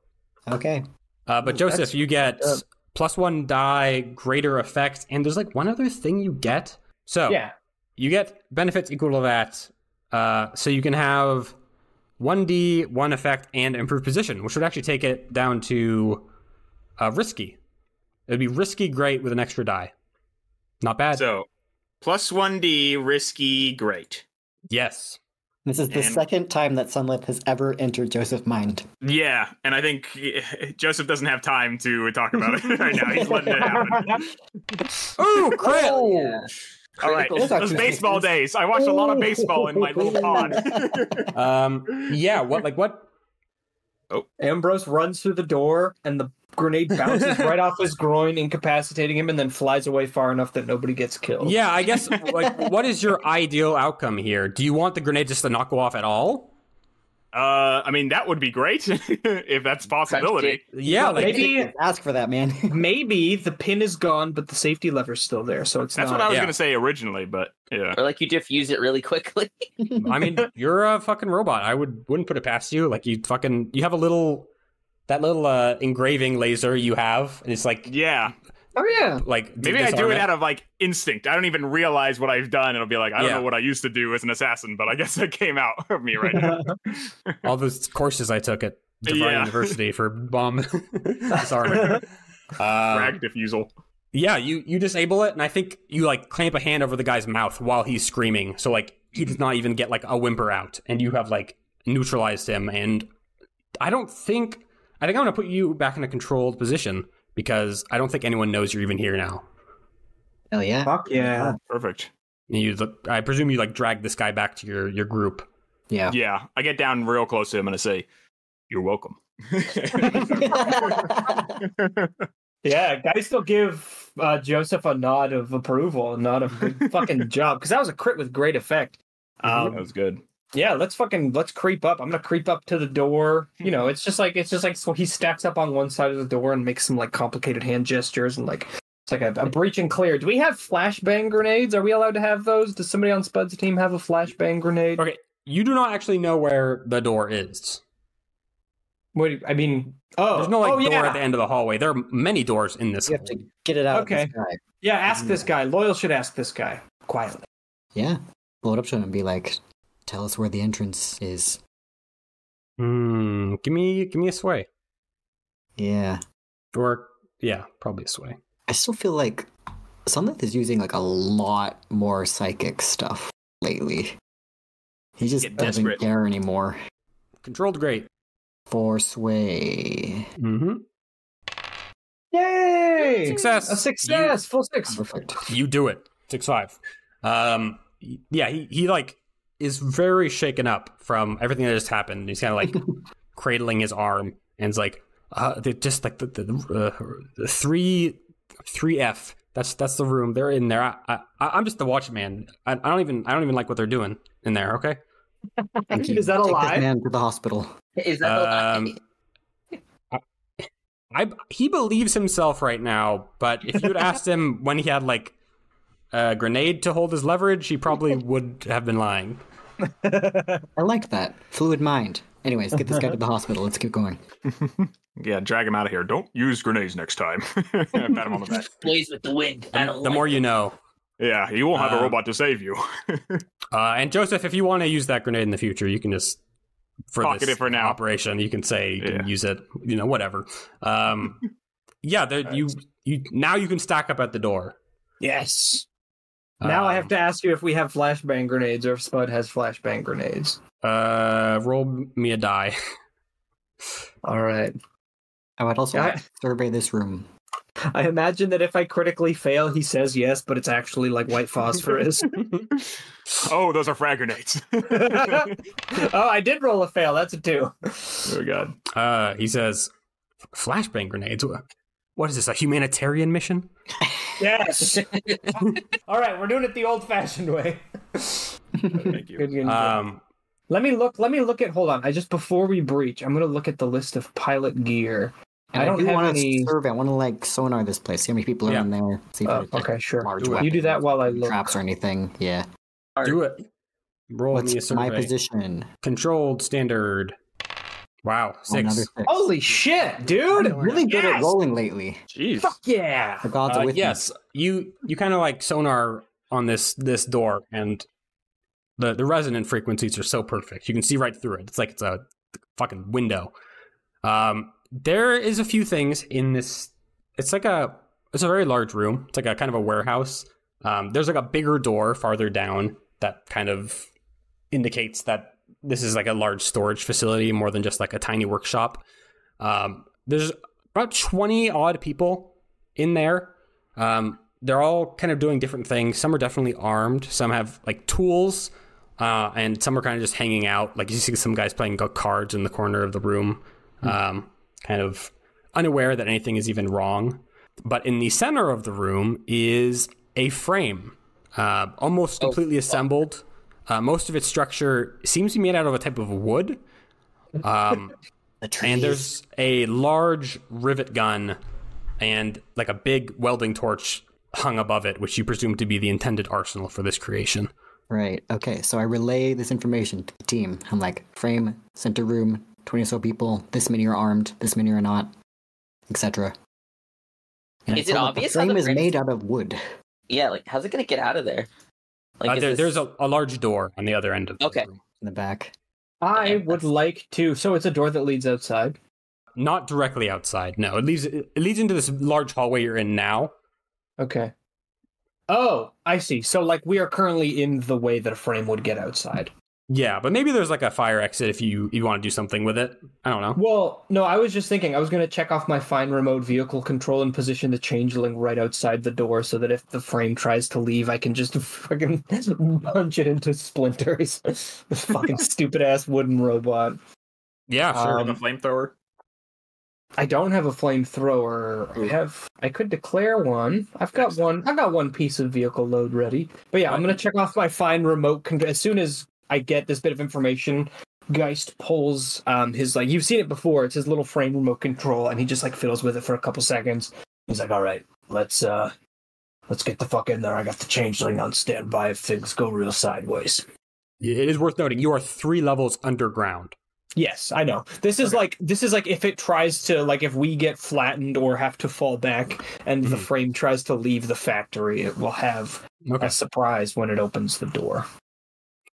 Okay. But Joseph, you get up. +1 die, greater effect, and there's like one other thing you get. So Yeah. you get benefits equal to that. So you can have 1d, 1 effect, and improved position, which would actually take it down to risky. It would be risky great with an extra die. Not bad. so +1d, risky, great. Yes. This is the And- second time that Sunlit has ever entered Joseph's mind. Yeah, and I think Joseph doesn't have time to talk about it right now. He's letting it happen. Ooh, crit! Yeah. All right, Critical Those are those two baseball sixes. days. I watched a lot of baseball in my little pod. Yeah, what? Ambrose runs through the door, and the grenade bounces right off his groin, incapacitating him, and then flies away far enough that nobody gets killed. Yeah, I guess, like, what is your ideal outcome here? Do you want the grenade just to not go off at all? I mean, that would be great if that's a possibility. Yeah, like, Maybe Ask for that, man. maybe the pin is gone, but the safety lever's still there, so it's That's not. what I was Yeah. going to say originally, but yeah. Or like you diffuse it really quickly. I mean, you're a fucking robot. I wouldn't put it past you. Like, you have a little, that little engraving laser you have, and it's like, Yeah, Oh yeah. like maybe I do it out of like instinct. I don't even realize what I've done. It'll be like, I don't Yeah. know what I used to do as an assassin, but I guess it came out of me right now. all those courses I took at Divine Yeah. University for bomb disarmament. Frag diffusal. Yeah, you disable it, and I think you like clamp a hand over the guy's mouth while he's screaming, so like he does not even get like a whimper out, and you have like neutralized him. And I think I'm gonna put you back in a controlled position because I don't think anyone knows you're even here now. Hell yeah. Fuck yeah. Perfect. And I presume you like drag this guy back to your group. Yeah. Yeah, I get down real close to him and I say, "You're welcome." Yeah, guys still give Joseph a nod of approval, a nod of good fucking job, because that was a crit with great effect. That was good. Yeah, let's creep up. I'm gonna creep up to the door. You know, it's just like so he stacks up on one side of the door and makes some like complicated hand gestures and like it's like a breach and clear. Do we have flashbang grenades? Are we allowed to have those? Does somebody on Spud's team have a flashbang grenade? Okay, you do not actually know where the door is. What do you- I mean, There's no door yeah. at the end of the hallway. There are many doors in this. You have to get it out Okay. of this guy. Yeah, ask this guy. Loyal should ask this guy quietly. Yeah. Blow it up to him and be like, tell us where the entrance is. Give me a sway. Yeah. Or yeah, probably a sway. I still feel like Sunlith is using like a lot more psychic stuff lately. He just Get doesn't desperate. care anymore. Controlled great. For sway. Mm-hmm. Yay! Success. A success. Full 6. Perfect. You do it. 6-5. Yeah, he like is very shaken up from everything that just happened. He's kind of like cradling his arm and it's like, they're just like the 3F. That's the room. They're in there. I'm just the watchman. I don't even like what they're doing in there. Okay. Thank you. Is that a Take lie? this man to the hospital. Is that a lie? He believes himself right now, but if you had asked him when he had like a grenade to hold his leverage, he probably would have been lying. I like that. Fluid mind. Anyways, get this guy to the hospital. Let's keep going. Yeah, drag him out of here. Don't use grenades next time. Pat him on the back. Blaze with the wind. I don't The like more you it. know. Yeah, you won't have a robot to save you. And Joseph, if you want to use that grenade in the future, you can just Pocket this it for now. operation. You can say you can Yeah. use it. Whatever. You now you can stack up at the door. Yes. Now I have to ask you if we have flashbang grenades or if Spud has flashbang grenades. Roll me a die. All right. I would also Yeah. like to survey this room. I imagine that if I critically fail, he says yes, but it's actually like white phosphorus. Oh, those are frag grenades. Oh, I did roll a fail. That's a 2. Oh god. He says, flashbang grenades. What is this? A humanitarian mission? Yes. All right, we're doing it the old-fashioned way. Thank you. Good. Let me look at. Hold on. Before we breach, I'm gonna look at the list of pilot gear. And I don't have want any. to survey. I want to like sonar this place. See how many people are Yeah. in there. See if Oh, there's, like, okay, sure. large Do it. weapons, You do that while I look. traps or anything. Yeah. Do it. Roll me a What's survey. my position? Controlled standard. Wow, 6. Another 6. Holy shit, dude! I'm really good at Yes! rolling lately. Jeez. Fuck yeah! The gods are with Yes, you kind of like sonar on this door, and the resonant frequencies are so perfect. You can see right through it. It's like it's a fucking window. There is a few things in this. It's a very large room. It's like a kind of a warehouse. There's like a bigger door farther down that kind of indicates that this is like a large storage facility more than just like a tiny workshop. There's about 20 odd people in there. They're all kind of doing different things. Some are definitely armed. Some have like tools, and some are kind of just hanging out. Like you see some guys playing cards in the corner of the room, kind of unaware that anything is even wrong. But in the center of the room is a frame, almost completely assembled. Most of its structure seems to be made out of a type of wood. The trees. And there's a large rivet gun and like a big welding torch hung above it, which you presume to be the intended arsenal for this creation. Right. Okay. So I relay this information to the team. I'm like, frame, center room, 20 or so people. This many are armed. This many are not, etc. Is it obvious The how frame the is frame's- made out of wood. Yeah, like how's it gonna get out of there? Like, There's a large door on the other end of the Okay. room. In the back. I would like to. So it's a door that leads outside. Not directly outside. No, it leads into this large hallway you're in now. Okay. Oh, I see. So like we are currently in the way that a frame would get outside. Yeah, but maybe there's like a fire exit if you want to do something with it. I don't know. Well, no, I was just thinking I was going to check off my fine remote vehicle control and position the changeling right outside the door so that if the frame tries to leave, I can just fucking punch it into splinters. This fucking stupid ass wooden robot. Yeah, sure. Have a flamethrower. I don't have a flamethrower. I could declare one. I've got one piece of vehicle load ready. But yeah, I'm going to check off my fine remote control as soon as I get this bit of information. Geist pulls his, like, you've seen it before, it's his little frame remote control, and he just like fiddles with it for a couple seconds. He's like, all right, let's get the fuck in there. I got the changeling on standby if things go real sideways. It is worth noting you are 3 levels underground. Yes, I know. This is like if it tries to, like, if we get flattened or have to fall back and the frame tries to leave the factory, it will have a surprise when it opens the door.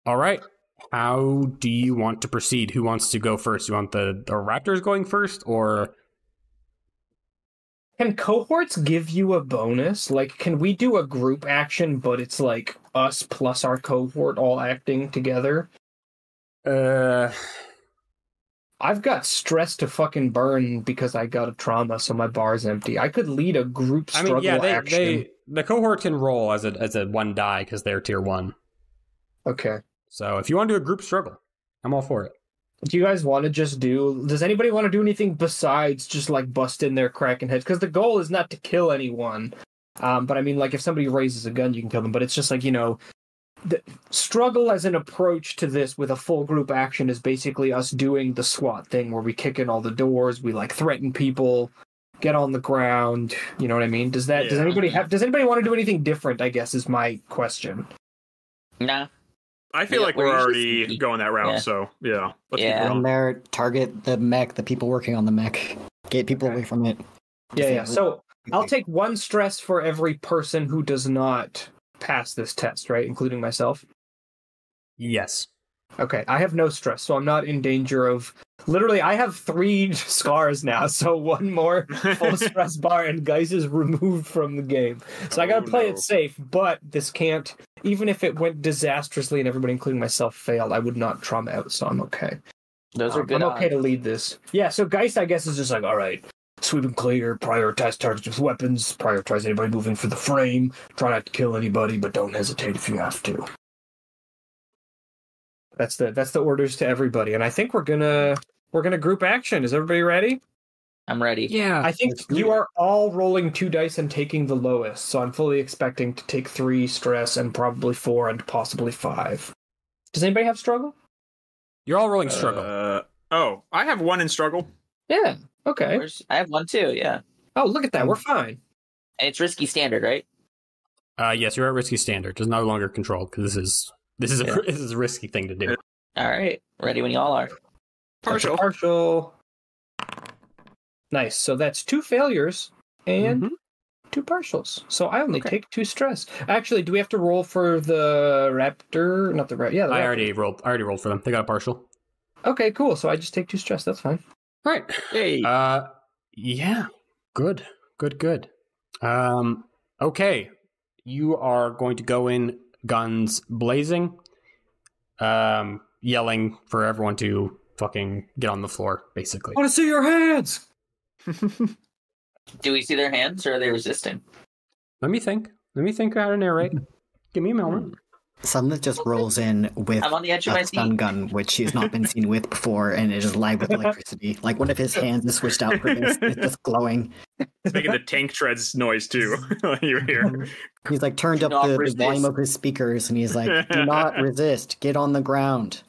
All right. How do you want to proceed? Who wants to go first? You want the raptors going first, or can cohorts give you a bonus? Like, can we do a group action, but it's like us plus our cohort all acting together? I've got stress to fucking burn because I got a trauma, so my bar's empty. I could lead a group struggle action. The cohort can roll as a 1 die because they're tier 1. Okay. So if you want to do a group struggle, I'm all for it. Do you guys want to just does anybody want to do anything besides just like bust in there cracking heads? Because the goal is not to kill anyone. But I mean, like, if somebody raises a gun, you can kill them. But it's just like, the struggle as an approach to this with a full group action is basically us doing the SWAT thing where we kick in all the doors, we like threaten people, get on the ground. You know what I mean? Does anybody want to do anything different, I guess, is my question. Nah. I feel like we're already going that route, so yeah. Let's keep Go going. in there, target the mech, the people working on the mech, get people away from it. Yeah. So I'll take 1 stress for every person who does not pass this test, right? Including myself? Yes. Okay, I have no stress, so I'm not in danger of... Literally, I have 3 scars now, so 1 more full stress bar and Geist is removed from the game. So I gotta play it safe, but this can't... Even if it went disastrously and everybody, including myself, failed, I would not trauma out, so I'm okay. Those are good. I'm okay to lead this. Yeah, so Geist, I guess, is just like, alright, sweep and clear, prioritize targets with weapons, prioritize anybody moving for the frame, try not to kill anybody, but don't hesitate if you have to. That's the orders to everybody, and I think we're gonna group action. Is everybody ready? I'm ready. Yeah. I think you are all rolling 2 dice and taking the lowest, so I'm fully expecting to take 3 stress and probably 4 and possibly 5. Does anybody have struggle? You're all rolling struggle. I have 1 in struggle. Yeah. Okay. I have 1 too. Yeah. Oh, look at that. We're fine. And it's risky standard, right? Yes, you're at risky standard. It's no longer controlled because this is This is a risky thing to do. All right, ready when y'all are. Partial. Nice. So that's 2 failures and 2 partials. So I only take 2 stress. Actually, do we have to roll for the raptor? Not the raptor. Yeah, the I raptor. already rolled for them. They got a partial. Okay, cool. So I just take 2 stress. That's fine. All right. Hey. Yeah. Good. Okay. You are going to go in guns blazing, yelling for everyone to fucking get on the floor, basically. I want to see your hands. Do we see their hands, or are they resisting? Let me think how to narrate. Give me a moment. Sunlit just rolls in with I'm on the edge of my a stun seat. gun, which he has not been seen with before, and it is live with electricity. Like one of his hands is switched out for this. It's just glowing. It's making the tank treads noise too. You're here. He's like turned up not the resist. volume of his speakers, and he's like, "Do not resist. Get on the ground."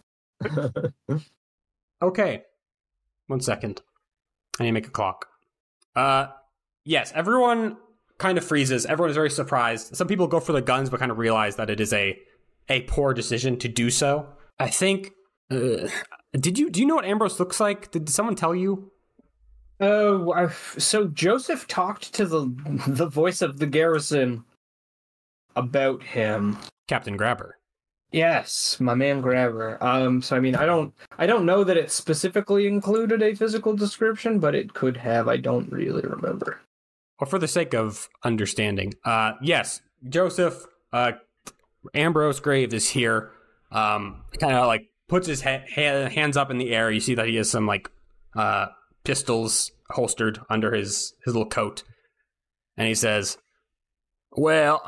Okay. 1 second. I need to make a clock. Yes, everyone kind of freezes. Everyone is very surprised. Some people go for the guns, but kind of realize that it is a poor decision to do so. I think. Do you know what Ambrose looks like? Did someone tell you? Oh, so Joseph talked to the voice of the garrison about him. Captain Grabber. Yes, my man Grabber. So I mean, I don't know that it specifically included a physical description, but it could have. I don't really remember. Well, for the sake of understanding, yes, Joseph, Ambrose Graves is here. Kind of like puts his hands up in the air. You see that he has some like pistols holstered under his little coat, and he says, "Well,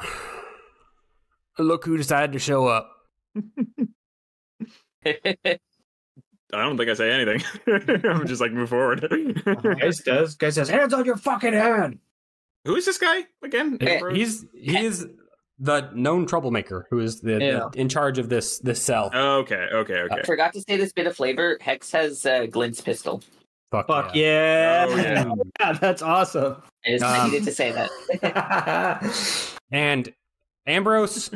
look who decided to show up." I don't think I say anything. I'm just like move forward. Guy says, hands on your fucking head. Who is this guy again? He is the known troublemaker who is in charge of this cell. Okay. I forgot to say this bit of flavor. Hex has Glint's pistol. Fuck yeah. Oh, yeah. Yeah, that's awesome. I just needed to say that. And Ambrose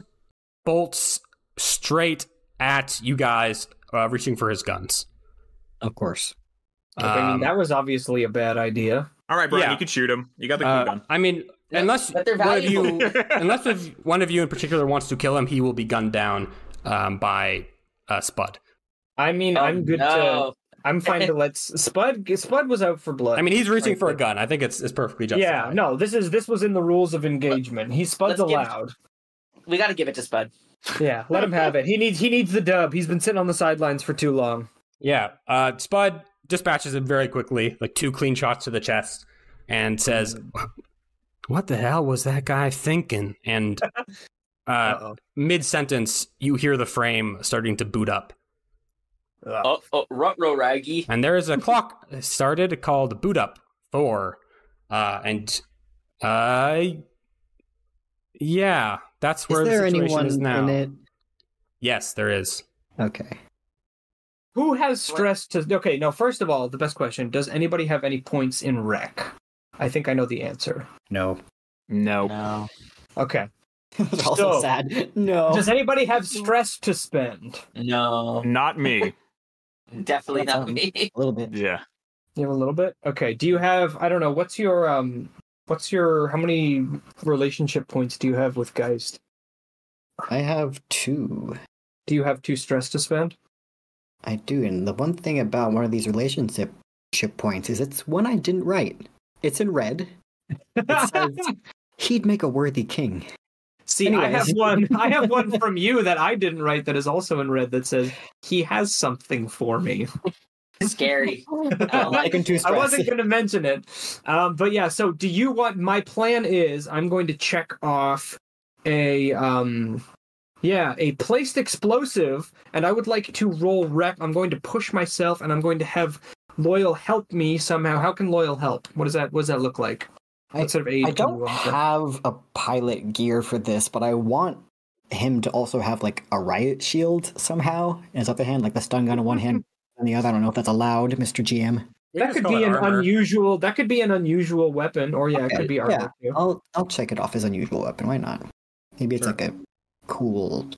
bolts straight at you guys, reaching for his guns. Of course. I mean, that was obviously a bad idea. All right, Brian, Yeah. you can shoot him. You got the cool gun. I mean, unless but they're one of you, valuable. unless if one of you in particular wants to kill him, he will be gunned down by Spud. I mean, I'm good to. I'm fine to let Spud. Spud was out for blood. I mean, he's reaching for a gun. I think it's perfectly justified. yeah, no, this was in the rules of engagement. Spud's Let's give- allowed. We got to give it to Spud. Yeah, let him have it. He needs the dub. He's been sitting on the sidelines for too long. Yeah. Spud dispatches him very quickly, like 2 clean shots to the chest, and says, "What the hell was that guy thinking?" And mid-sentence, you hear the frame starting to boot up. Rutro Raggy. And there is a clock started called Boot Up 4. Yeah, that's where Is the there situation anyone is now. in it? Yes, there is. Okay. Who has stress to? Okay, no. First of all, the best question: does anybody have any points in rec? I think I know the answer. No. No. Okay. It's also So- sad. No. Does anybody have stress to spend? No. Not me. Definitely That's not me. A little bit. Yeah. You have a little bit. Okay. Do you have? I don't know. What's your How many relationship points do you have with Geist? I have 2. Do you have 2 stress to spend? I do, and the one thing about one of these relationship points is it's one I didn't write. It's in red. It says, he'd make a worthy king. See, Anyways. I have one from you that I didn't write that is also in red that says he has something for me. Scary. I like Taking 2 I stress. wasn't going to mention it. But yeah, so do you want my plan is I'm going to check off a placed explosive, and I would like to roll rep. I'm going to push myself, and I'm going to have Loyal help me somehow. How can Loyal help? What does that look like? What sort of aid I can you don't offer? have a pilot gear for this, but I want him to also have like a riot shield somehow in his other hand, like the stun gun in one hand, on the other. I don't know if that's allowed, Mr. GM. That could be an unusual. That could be an unusual weapon, or it could be armor too. I'll check it off as unusual weapon. Why not? Maybe it's Sure. like a cool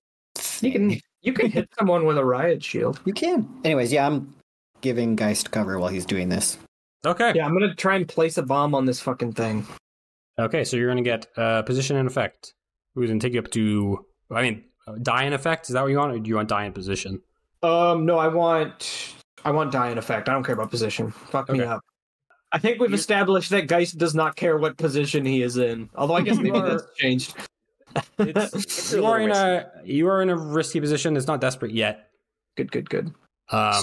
You thing. You can hit someone with a riot shield. You can. Anyways, yeah, I'm giving Geist cover while he's doing this. Okay. Yeah, I'm gonna try and place a bomb on this fucking thing. Okay, so you're going to get position and effect. Who's going to take you up to... I mean, die in effect? Is that what you want? Or do you want die in position? No, I want die in effect. I don't care about position. Fuck me Okay. up. I think we've established that Geist does not care what position he is in. Although I guess maybe that's changed. You are in a risky position. It's not desperate yet. Good. Yeah,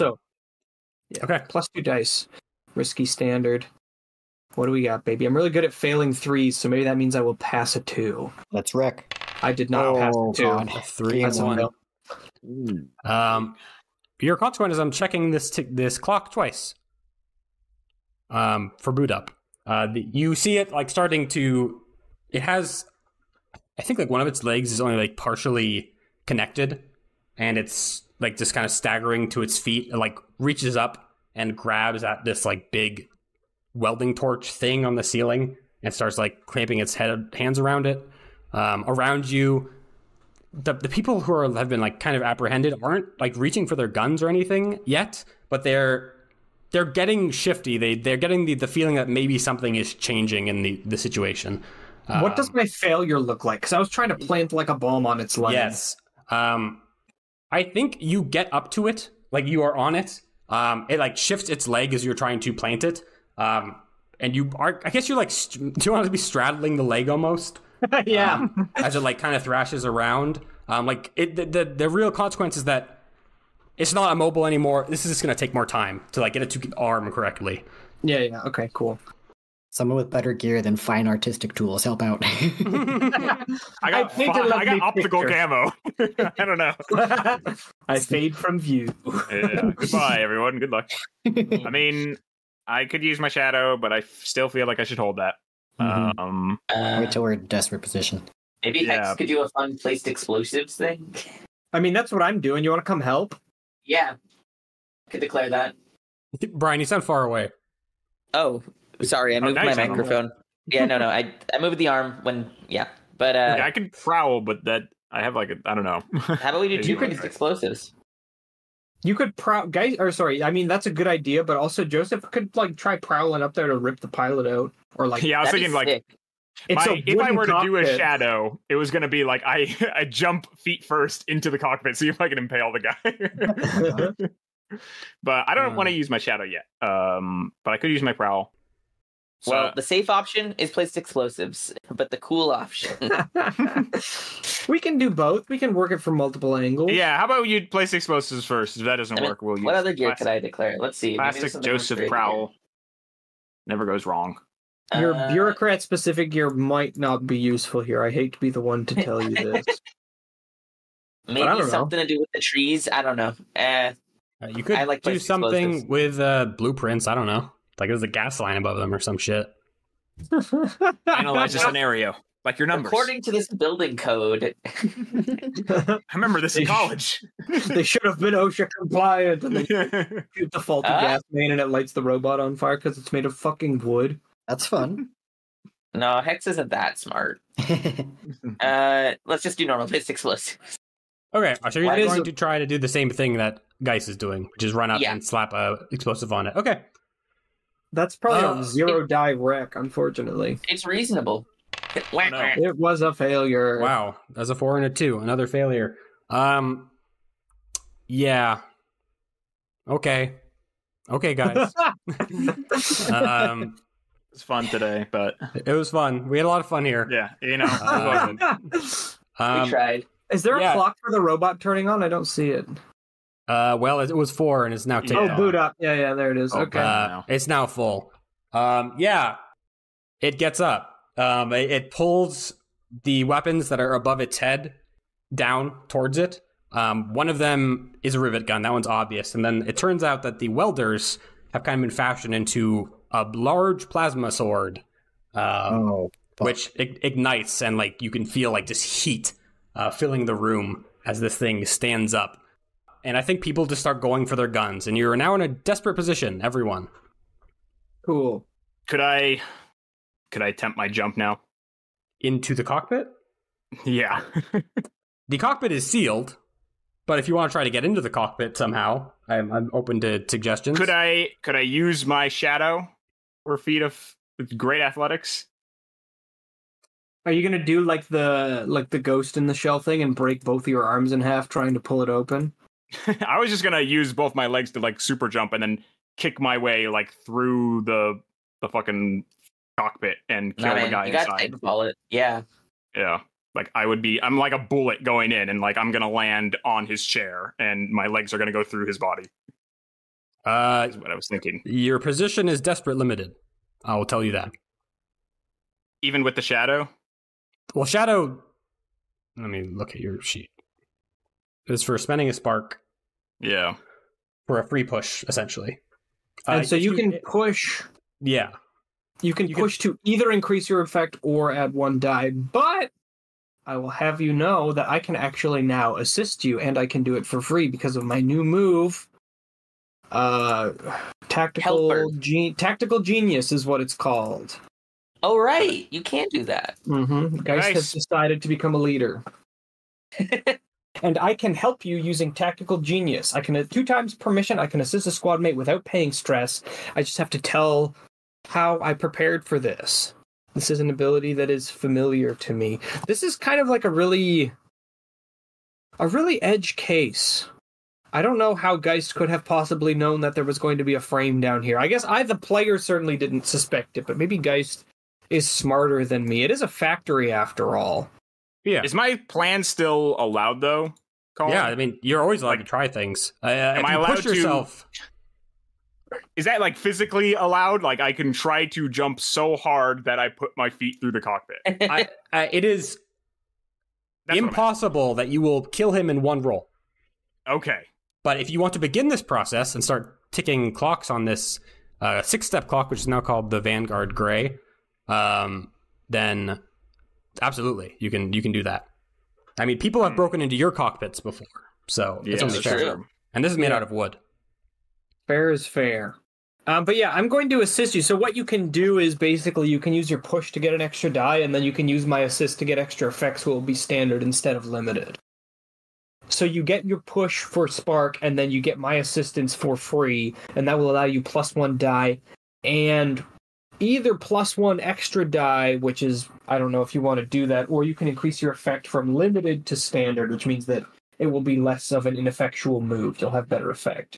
okay. +2 dice. Risky standard. What do we got, baby? I'm really good at failing 3s, so maybe that means I will pass a 2. Let's wreck. I did not pass a 2. God. 3 and 1. Your consequence is I'm checking this clock twice. For boot up. You see it like starting to. It has, I think like one of its legs is only like partially connected, and it's like just kind of staggering to its feet. It like reaches up and grabs at this like big welding torch thing on the ceiling and starts like clamping its hands around it. Around you, the people who have been like kind of apprehended aren't like reaching for their guns or anything yet, but they're getting shifty. They're getting the feeling that maybe something is changing in the situation. What does my failure look like? Because I was trying to plant like a bomb on its leg. Yes. I think you get up to it, like you are on it. It like shifts its leg as you're trying to plant it. And you are, I guess you're like, do you want to be straddling the leg almost? Yeah. As it like kind of thrashes around. The real consequence is that it's not immobile anymore. This is just going to take more time to like get it to arm correctly. Yeah. Okay, cool. Someone with better gear than fine artistic tools help out. I got optical camo. I don't know. I fade from view. Yeah. Goodbye, everyone. Good luck. I mean, I could use my shadow, but I still feel like I should hold that. Wait till we're in desperate position. Maybe Hex could do a fun placed explosives thing. I mean, that's what I'm doing. You want to come help? Yeah. Could declare that. Brian, you sound far away. Oh, sorry. I moved my microphone. Yeah, no. I moved the arm when, But I can prowl, but that I have like I don't know. How about we do 2 placed explosives? You could I mean, that's a good idea, but also Joseph could like try prowling up there to rip the pilot out. Or like, yeah, I was thinking like, sick. if I were to do a shadow, it was going to be like I jump feet first into the cockpit, see if I can impale the guy. But I don't want to use my shadow yet. But I could use my prowl. So. Well, the safe option is placed explosives, but the cool option. We can do both. We can work it from multiple angles. Yeah, how about you place explosives first? If that doesn't work, we'll use. What other gear could I declare? Let's see. Plastic Joseph prowl. Never goes wrong. Your bureaucrat specific gear might not be useful here. I hate to be the one to tell you this. Maybe something to do with the trees. I don't know. You could do something with blueprints. I don't know. Like there's a gas line above them or some shit. Analyze the scenario. Like your numbers. According to this building code. I remember this in college. They should have been OSHA compliant. And they shoot the faulty gas main and it lights the robot on fire because it's made of fucking wood. That's fun. No, Hex isn't that smart. Let's just do normal placed explosives. Okay, so you're going to try to do the same thing that Geist is doing, which is run up and slap a explosive on it. Okay. That's probably a 0 die wreck, unfortunately. It's reasonable. It was a failure. Wow, that's a 4 and a 2. Another failure. Yeah. Okay, guys. It's fun today, but it was fun. We had a lot of fun here. Yeah, you know. We tried. Is there a clock for the robot turning on? I don't see it. Well, it was 4 and it's now ticked on. Boot up. Yeah, there it is. Okay. It's now full. It gets up. It pulls the weapons that are above its head down towards it. One of them is a rivet gun. That one's obvious. And then it turns out that the welders have kind of been fashioned into a large plasma sword, which ignites and like you can feel like this heat filling the room as this thing stands up. And I think people just start going for their guns, and you're now in a desperate position, everyone. Cool. Could I attempt my jump now? Into the cockpit? Yeah. The cockpit is sealed, But if you want to try to get into the cockpit somehow, I'm open to suggestions. Could I use my shadow for a feat of great athletics? Are you gonna do like the ghost in the shell thing and break both of your arms in half trying to pull it open? I was just gonna use both my legs to like super jump and then kick my way like through the fucking cockpit and kill the guy you got inside. to bullet. Yeah. Yeah. Like I'm like a bullet going in, and like I'm gonna land on his chair, and my legs are gonna go through his body. Is what I was thinking. Your position is desperate limited. I will tell you that. Even with the shadow? Well, shadow. Let me look at your sheet. It's for spending a spark. Yeah. For a free push, essentially. And so you can push. Yeah. You can push to either increase your effect or add 1 die, but I will have you know that I can actually now assist you, and I can do it for free because of my new move. Tactical Genius is what it's called. Oh, right. You can't do that. Mm-hmm. Geist has decided to become a leader. And I can help you using Tactical Genius. I can, 2 times per mission, I can assist a squad mate without paying stress. I just have to tell how I prepared for this. This is an ability that is familiar to me. This is kind of like a really edge case. I don't know how Geist could have possibly known that there was going to be a frame down here. I guess the player certainly didn't suspect it, but maybe Geist is smarter than me. It is a factory after all. Yeah. Is my plan still allowed though, Colin? Yeah, I mean, you're always allowed to try things. Am I allowed to? Is that like physically allowed? Like I can try to jump so hard that I put my feet through the cockpit. It is impossible that you will kill him in one roll. Okay. But if you want to begin this process and start ticking clocks on this 6-step clock, which is now called the Vanguard Gray, then absolutely you can do that. I mean, people have broken into your cockpits before, so it's only fair. True. And this is made out of wood. Fair is fair. But yeah, I'm going to assist you. So what you can do is basically you can use your push to get an extra die, and then you can use my assist to get extra effects, will be standard instead of limited. So you get your push for spark, and then you get my assistance for free, and that will allow you +1 die, and either +1 extra die, which is, I don't know if you want to do that, or you can increase your effect from limited to standard, which means that it will be less of an ineffectual move. You'll have better effect.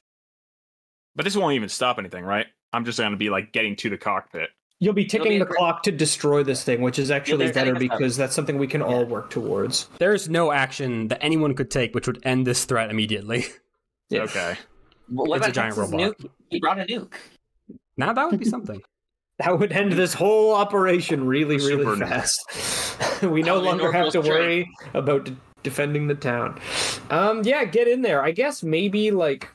But this won't even stop anything, right? I'm just going to be like getting to the cockpit. You'll be ticking the clock to destroy this thing, which is actually better because that's something we can all work towards. There's no action that anyone could take which would end this threat immediately. Yeah. Okay. Well, what It's a about giant Texas robot. Nuke? He brought a nuke. Now that would be something. That would end this whole operation really, really Super fast. We no longer have to worry about defending the town. Yeah, get in there. I guess maybe like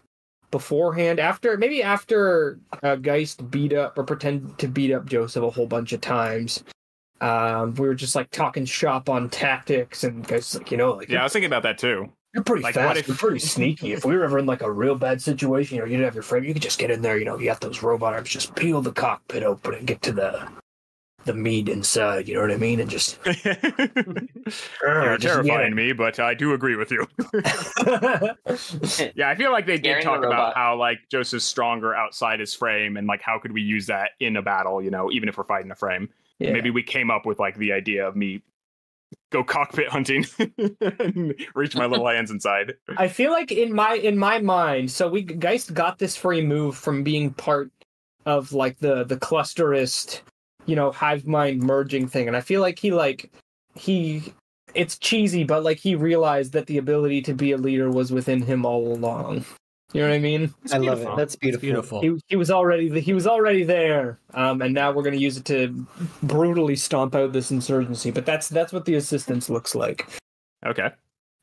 beforehand, after Geist beat up or pretend to beat up Joseph a whole bunch of times. We were just like talking shop on tactics, and Geist like, Yeah, I was thinking about that too. You're pretty Like, fast. what if- You're pretty sneaky. If we were ever in like a real bad situation, you didn't have your frame, you could just get in there. You got those robot arms. Just peel the cockpit open and get to the meat inside. You know what I mean? And just You're terrifying me, but I do agree with you. Yeah, I feel like they did Scaring talk the about robot. how like Joseph's stronger outside his frame, and like how could we use that in a battle? Even if we're fighting a frame. Yeah. Maybe we came up with like the idea of me go cockpit hunting and reach my little hands inside. I feel like in my mind, so Geist got this free move from being part of like the clusterist, hive mind merging thing, and I feel like he it's cheesy, but like he realized that the ability to be a leader was within him all along. You know what I mean? I love it. That's beautiful. Beautiful. He was already there, and now we're going to use it to brutally stomp out this insurgency. But that's what the assistance looks like. Okay.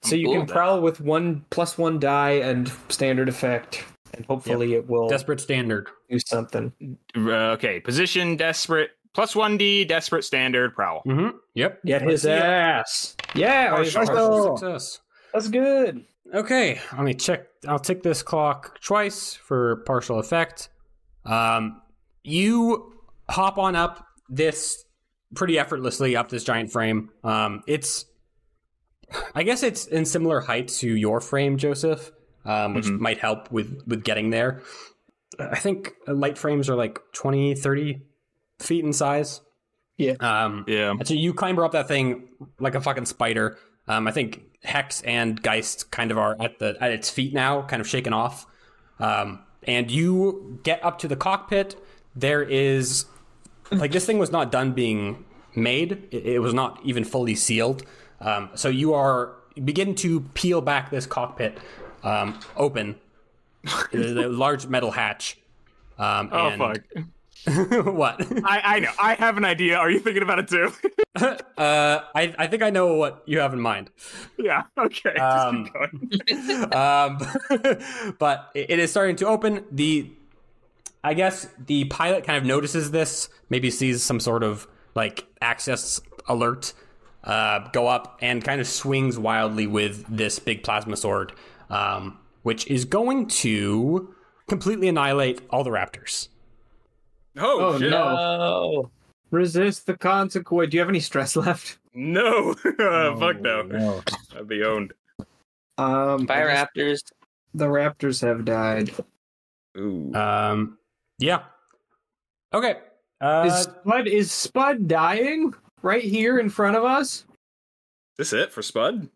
So you can prowl with +1 die and standard effect, and hopefully it will Desperate standard. do something. Okay. Position, desperate, +1D, desperate, standard, prowl. Mm-hmm. Yep. Get his ass. Yeah, Partial success. that's good. Okay, let me check. I'll tick this clock twice for partial effect. You hop on up this pretty effortlessly up this giant frame. It's I guess it's in similar height to your frame, Joseph, which might help with getting there. I think light frames are like 20, 30 feet in size. Yeah. And so you climber up that thing like a fucking spider. I think Hex and Geist kind of are at its feet now, kind of shaken off. And you get up to the cockpit. There is, like, this thing was not done being made. It was not even fully sealed. So you begin to peel back this cockpit open, the large metal hatch. Fuck. What? I know. I have an idea. Are you thinking about it too? I think I know what you have in mind. Yeah. Okay. Just keep going. But it is starting to open. I guess the pilot kind of notices this, maybe sees some sort of like access alert go up, and kind of swings wildly with this big plasma sword, which is going to completely annihilate all the raptors. Oh shit. No. Resist the consequence. Do you have any stress left? No. Fuck no. I'd be owned. Bye, raptors. The raptors have died. Ooh. Yeah. Okay. Is Spud dying right here in front of us? This it for Spud?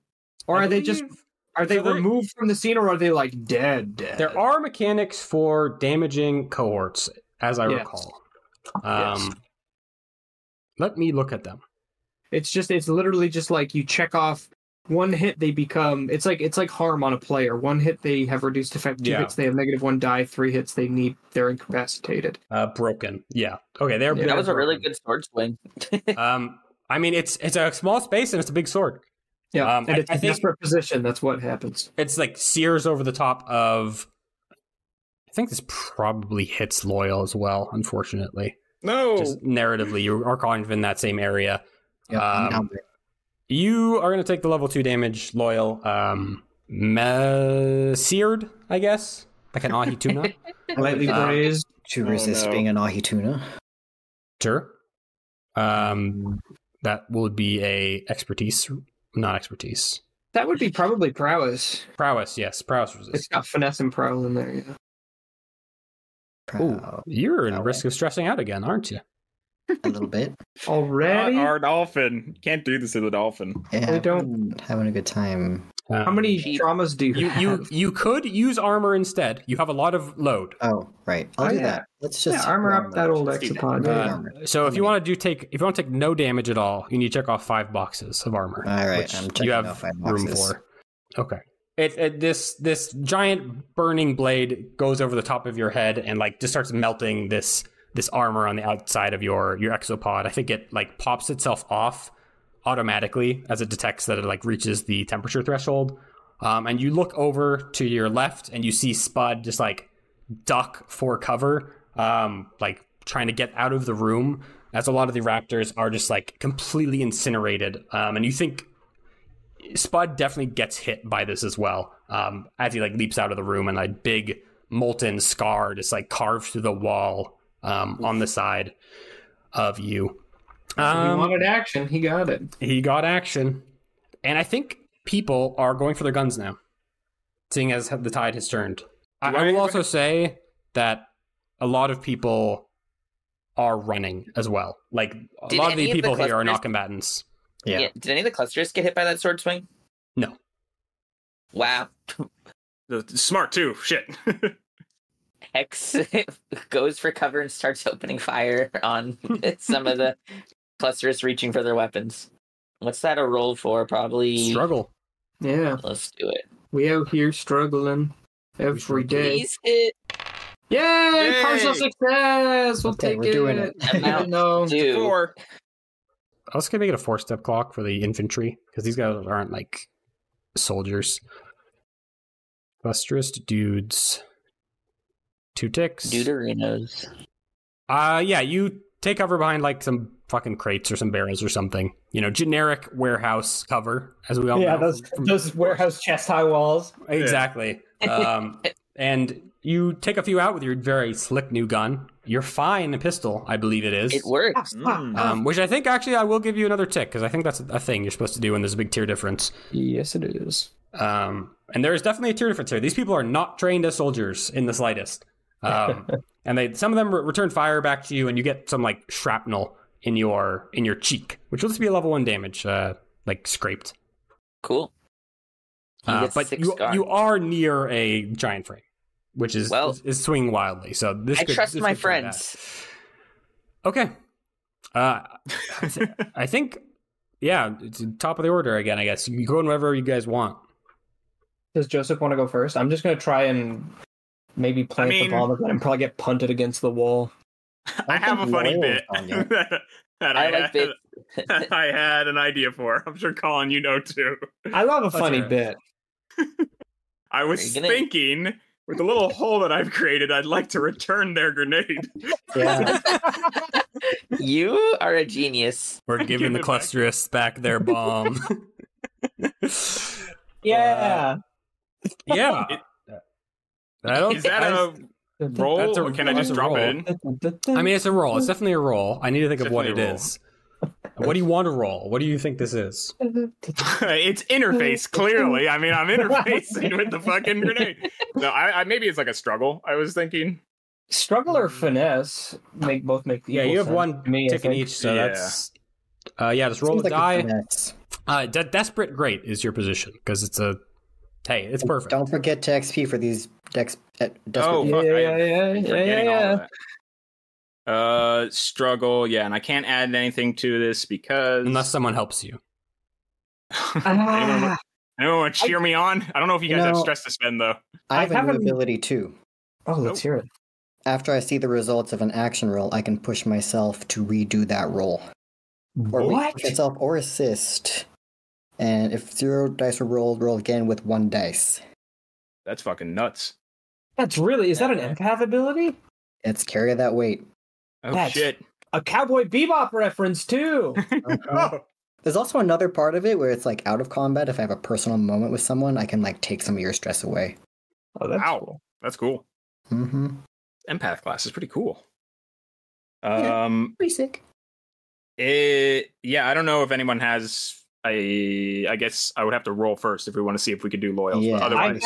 Or I are they believe- just removed from the scene, or are they like dead? There are mechanics for damaging cohorts, as I Yes. recall. Yes. Let me look at them. It's literally just like you check off one hit, they become. It's like harm on a player. One hit, they have reduced effect. 2 Yeah. hits, they have -1 die. 3 hits, they're incapacitated. Broken. Yeah. Okay. They're Yeah, That was a really broken. good sword swing. I mean, it's a small space and it's a big sword. Yeah, and it's I a think desperate position. That's what happens. it's like sears over the top of. I think this probably hits Loyal as well. Unfortunately, No. just narratively, you are kind of in that same area. Yeah, I'm down there. You are going to take the level 2 damage, Loyal. Seared, I guess, like an ahi tuna. Lightly grazed. To resist no. being an ahi tuna. Sure. That would be a expertise, not expertise. That would be probably prowess. Prowess, yes, prowess It's resist. got finesse and prowl in there. Yeah. Ooh, Proud. you're in Prowess. risk of stressing out again, aren't you? A little bit. Already. Not our dolphin. Can't do this to the dolphin. Yeah, We don't- having a good time. How many Cheap. traumas do you You have? you could use armor instead. You have a lot of load. Oh, right. I'll Oh, do yeah. that. Let's just armor up that old Let's do exopod. that. Yeah. Armor. So if you want to take no damage at all, you need to check off 5 boxes of armor. All right, which I'm you checking have off 5 room boxes. for. Okay. This giant burning blade goes over the top of your head and like just starts melting this armor on the outside of your exopod. I think it like pops itself off automatically as it detects that it like reaches the temperature threshold. And you look over to your left and you see Spud just like duck for cover, like trying to get out of the room, as a lot of the raptors are just like completely incinerated. And you think Spud definitely gets hit by this as well, as he like leaps out of the room, and a big molten scar just like carved through the wall on the side of you. He wanted action. He got it. He got action, and I think people are going for their guns now, seeing as the tide has turned. I will also say that a lot of people are running as well. Like a Did lot of the any of the people here are clusters- not combatants. Yeah. Did any of the clusters get hit by that sword swing? No. Wow. Smart too. Shit. Hex goes for cover and starts opening fire on some of the clusters reaching for their weapons. What's that a roll for? Probably. Struggle. Yeah, Let's do it. we out here struggling every day. Please hit. Yay! Yay! Partial success. We'll Okay, take we're it. doing it. Amount No. 2. 4. I was gonna make it a 4-step clock for the infantry because these guys aren't like soldiers. Lustrous dudes. 2 ticks. Deuterinos. Yeah, you take cover behind like some fucking crates or some barrels or something. You know, generic warehouse cover, as we all Yeah, know. those warehouse chest high walls. Exactly. And you take a few out with your very slick new gun. You're fine, a pistol, I believe it is. It works. Which I think, actually, I will give you another tick, because I think that's a thing you're supposed to do when there's a big tier difference. Yes, it is. And there is definitely a tier difference here. These people are not trained as soldiers in the slightest. And some of them return fire back to you, and you get some, like, shrapnel in your cheek, which will just be a level 1 damage, like, scraped. Cool. But you are near a giant frame, which is swinging wildly. So I trust my friends. Okay. I think, it's top of the order again, I guess. You go in wherever you guys want. Does Joseph want to go first? I'm just going to try and maybe plant the bomb again and probably get punted against the wall. I have a funny bit that I had an idea for. I'm sure, Colin, you know too. I love a funny bit. I was thinking, with the little hole that I've created, I'd like to return their grenade. Yeah. You are a genius. We're giving the clusterists back their bomb. Yeah. Yeah. Is that a roll? Or can I just drop it in? I mean, it's a roll. It's definitely a roll. I need to think of what it is. What do you want to roll? What do you think this is? It's interface, clearly. I mean, I'm interfacing with the fucking grenade. No, I maybe it's like a struggle, I was thinking. Struggle or finesse both make the you have one tick in each, so that's... just roll the die. Desperate great is your position, because it's a... Hey, it's perfect. Don't forget to XP for these desperate... Yeah. Struggle, and I can't add anything to this because... Unless someone helps you. Anyone want to cheer me on? I don't know if you guys have stress to spend, though. I have a new ability, too. Oh, let's hear it. After I see the results of an action roll, I can push myself to redo that roll. Or push myself or assist. And if 0 dice are rolled, roll again with 1 dice. That's fucking nuts. Is that an empath ability? It's carry that weight. Oh, shit. A Cowboy Bebop reference, too. There's also another part of it where it's like out of combat. If I have a personal moment with someone, I can like take some of your stress away. Oh, that's cool. That's cool. Mm-hmm. Empath class is pretty cool. Pretty sick. I don't know if anyone has... I guess I would have to roll first if we want to see if we could do loyals. Yeah, but otherwise...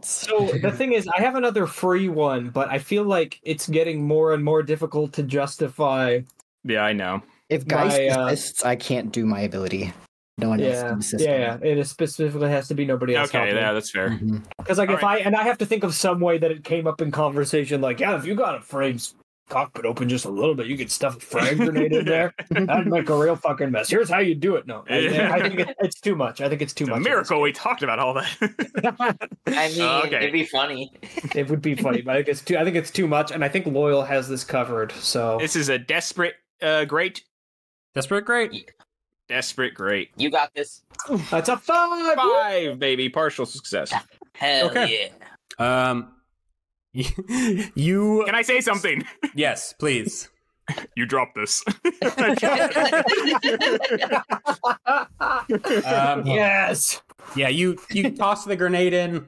So the thing is, I have another free one, but I feel like it's getting more and more difficult to justify. Yeah, I know. If Geist assists, I can't do my ability. No one else can assist. Yeah, it specifically has to be nobody else. Okay, that's fair. Because I have to think of some way that it came up in conversation, like, if you got a frame's cockpit open just a little bit, you could stuff a frag grenade in there. That'd make a real fucking mess. Here's how you do it. No, I think it's too much. I think it's too much. A miracle we talked about all that. I mean, it'd be funny. It would be funny, but I think it's too much, and I think Loyal has this covered. So this is a desperate great. Desperate great. Desperate great. You got this. That's a 5. 5, baby. Partial success. Hell yeah. You Can I say something? Yes, please. You drop this. Yes. Yeah, you toss the grenade in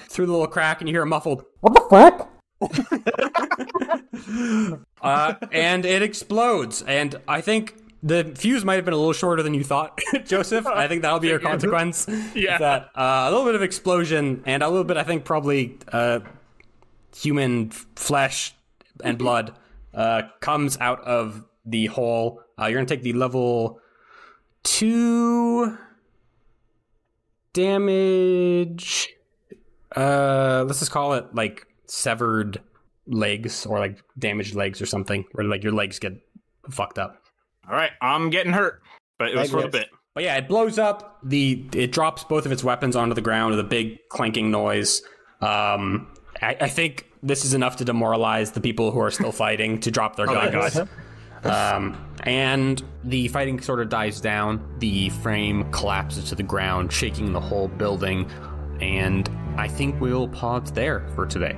through the little crack, and you hear a muffled "What the fuck?" And it explodes. And I think the fuse might have been a little shorter than you thought, Joseph. I think that'll be your consequence. Yeah. That a little bit of explosion and a little bit, I think, probably human flesh and blood comes out of the hole. You're going to take the level 2 damage. Let's just call it like severed legs or like damaged legs or something, where like your legs get fucked up. All right, I'm getting hurt, but it was for the bit. But yeah, it blows up. It drops both of its weapons onto the ground with a big clanking noise. I think this is enough to demoralize the people who are still fighting to drop their guns. And the fighting sort of dies down. The frame collapses to the ground, shaking the whole building. And I think we'll pause there for today.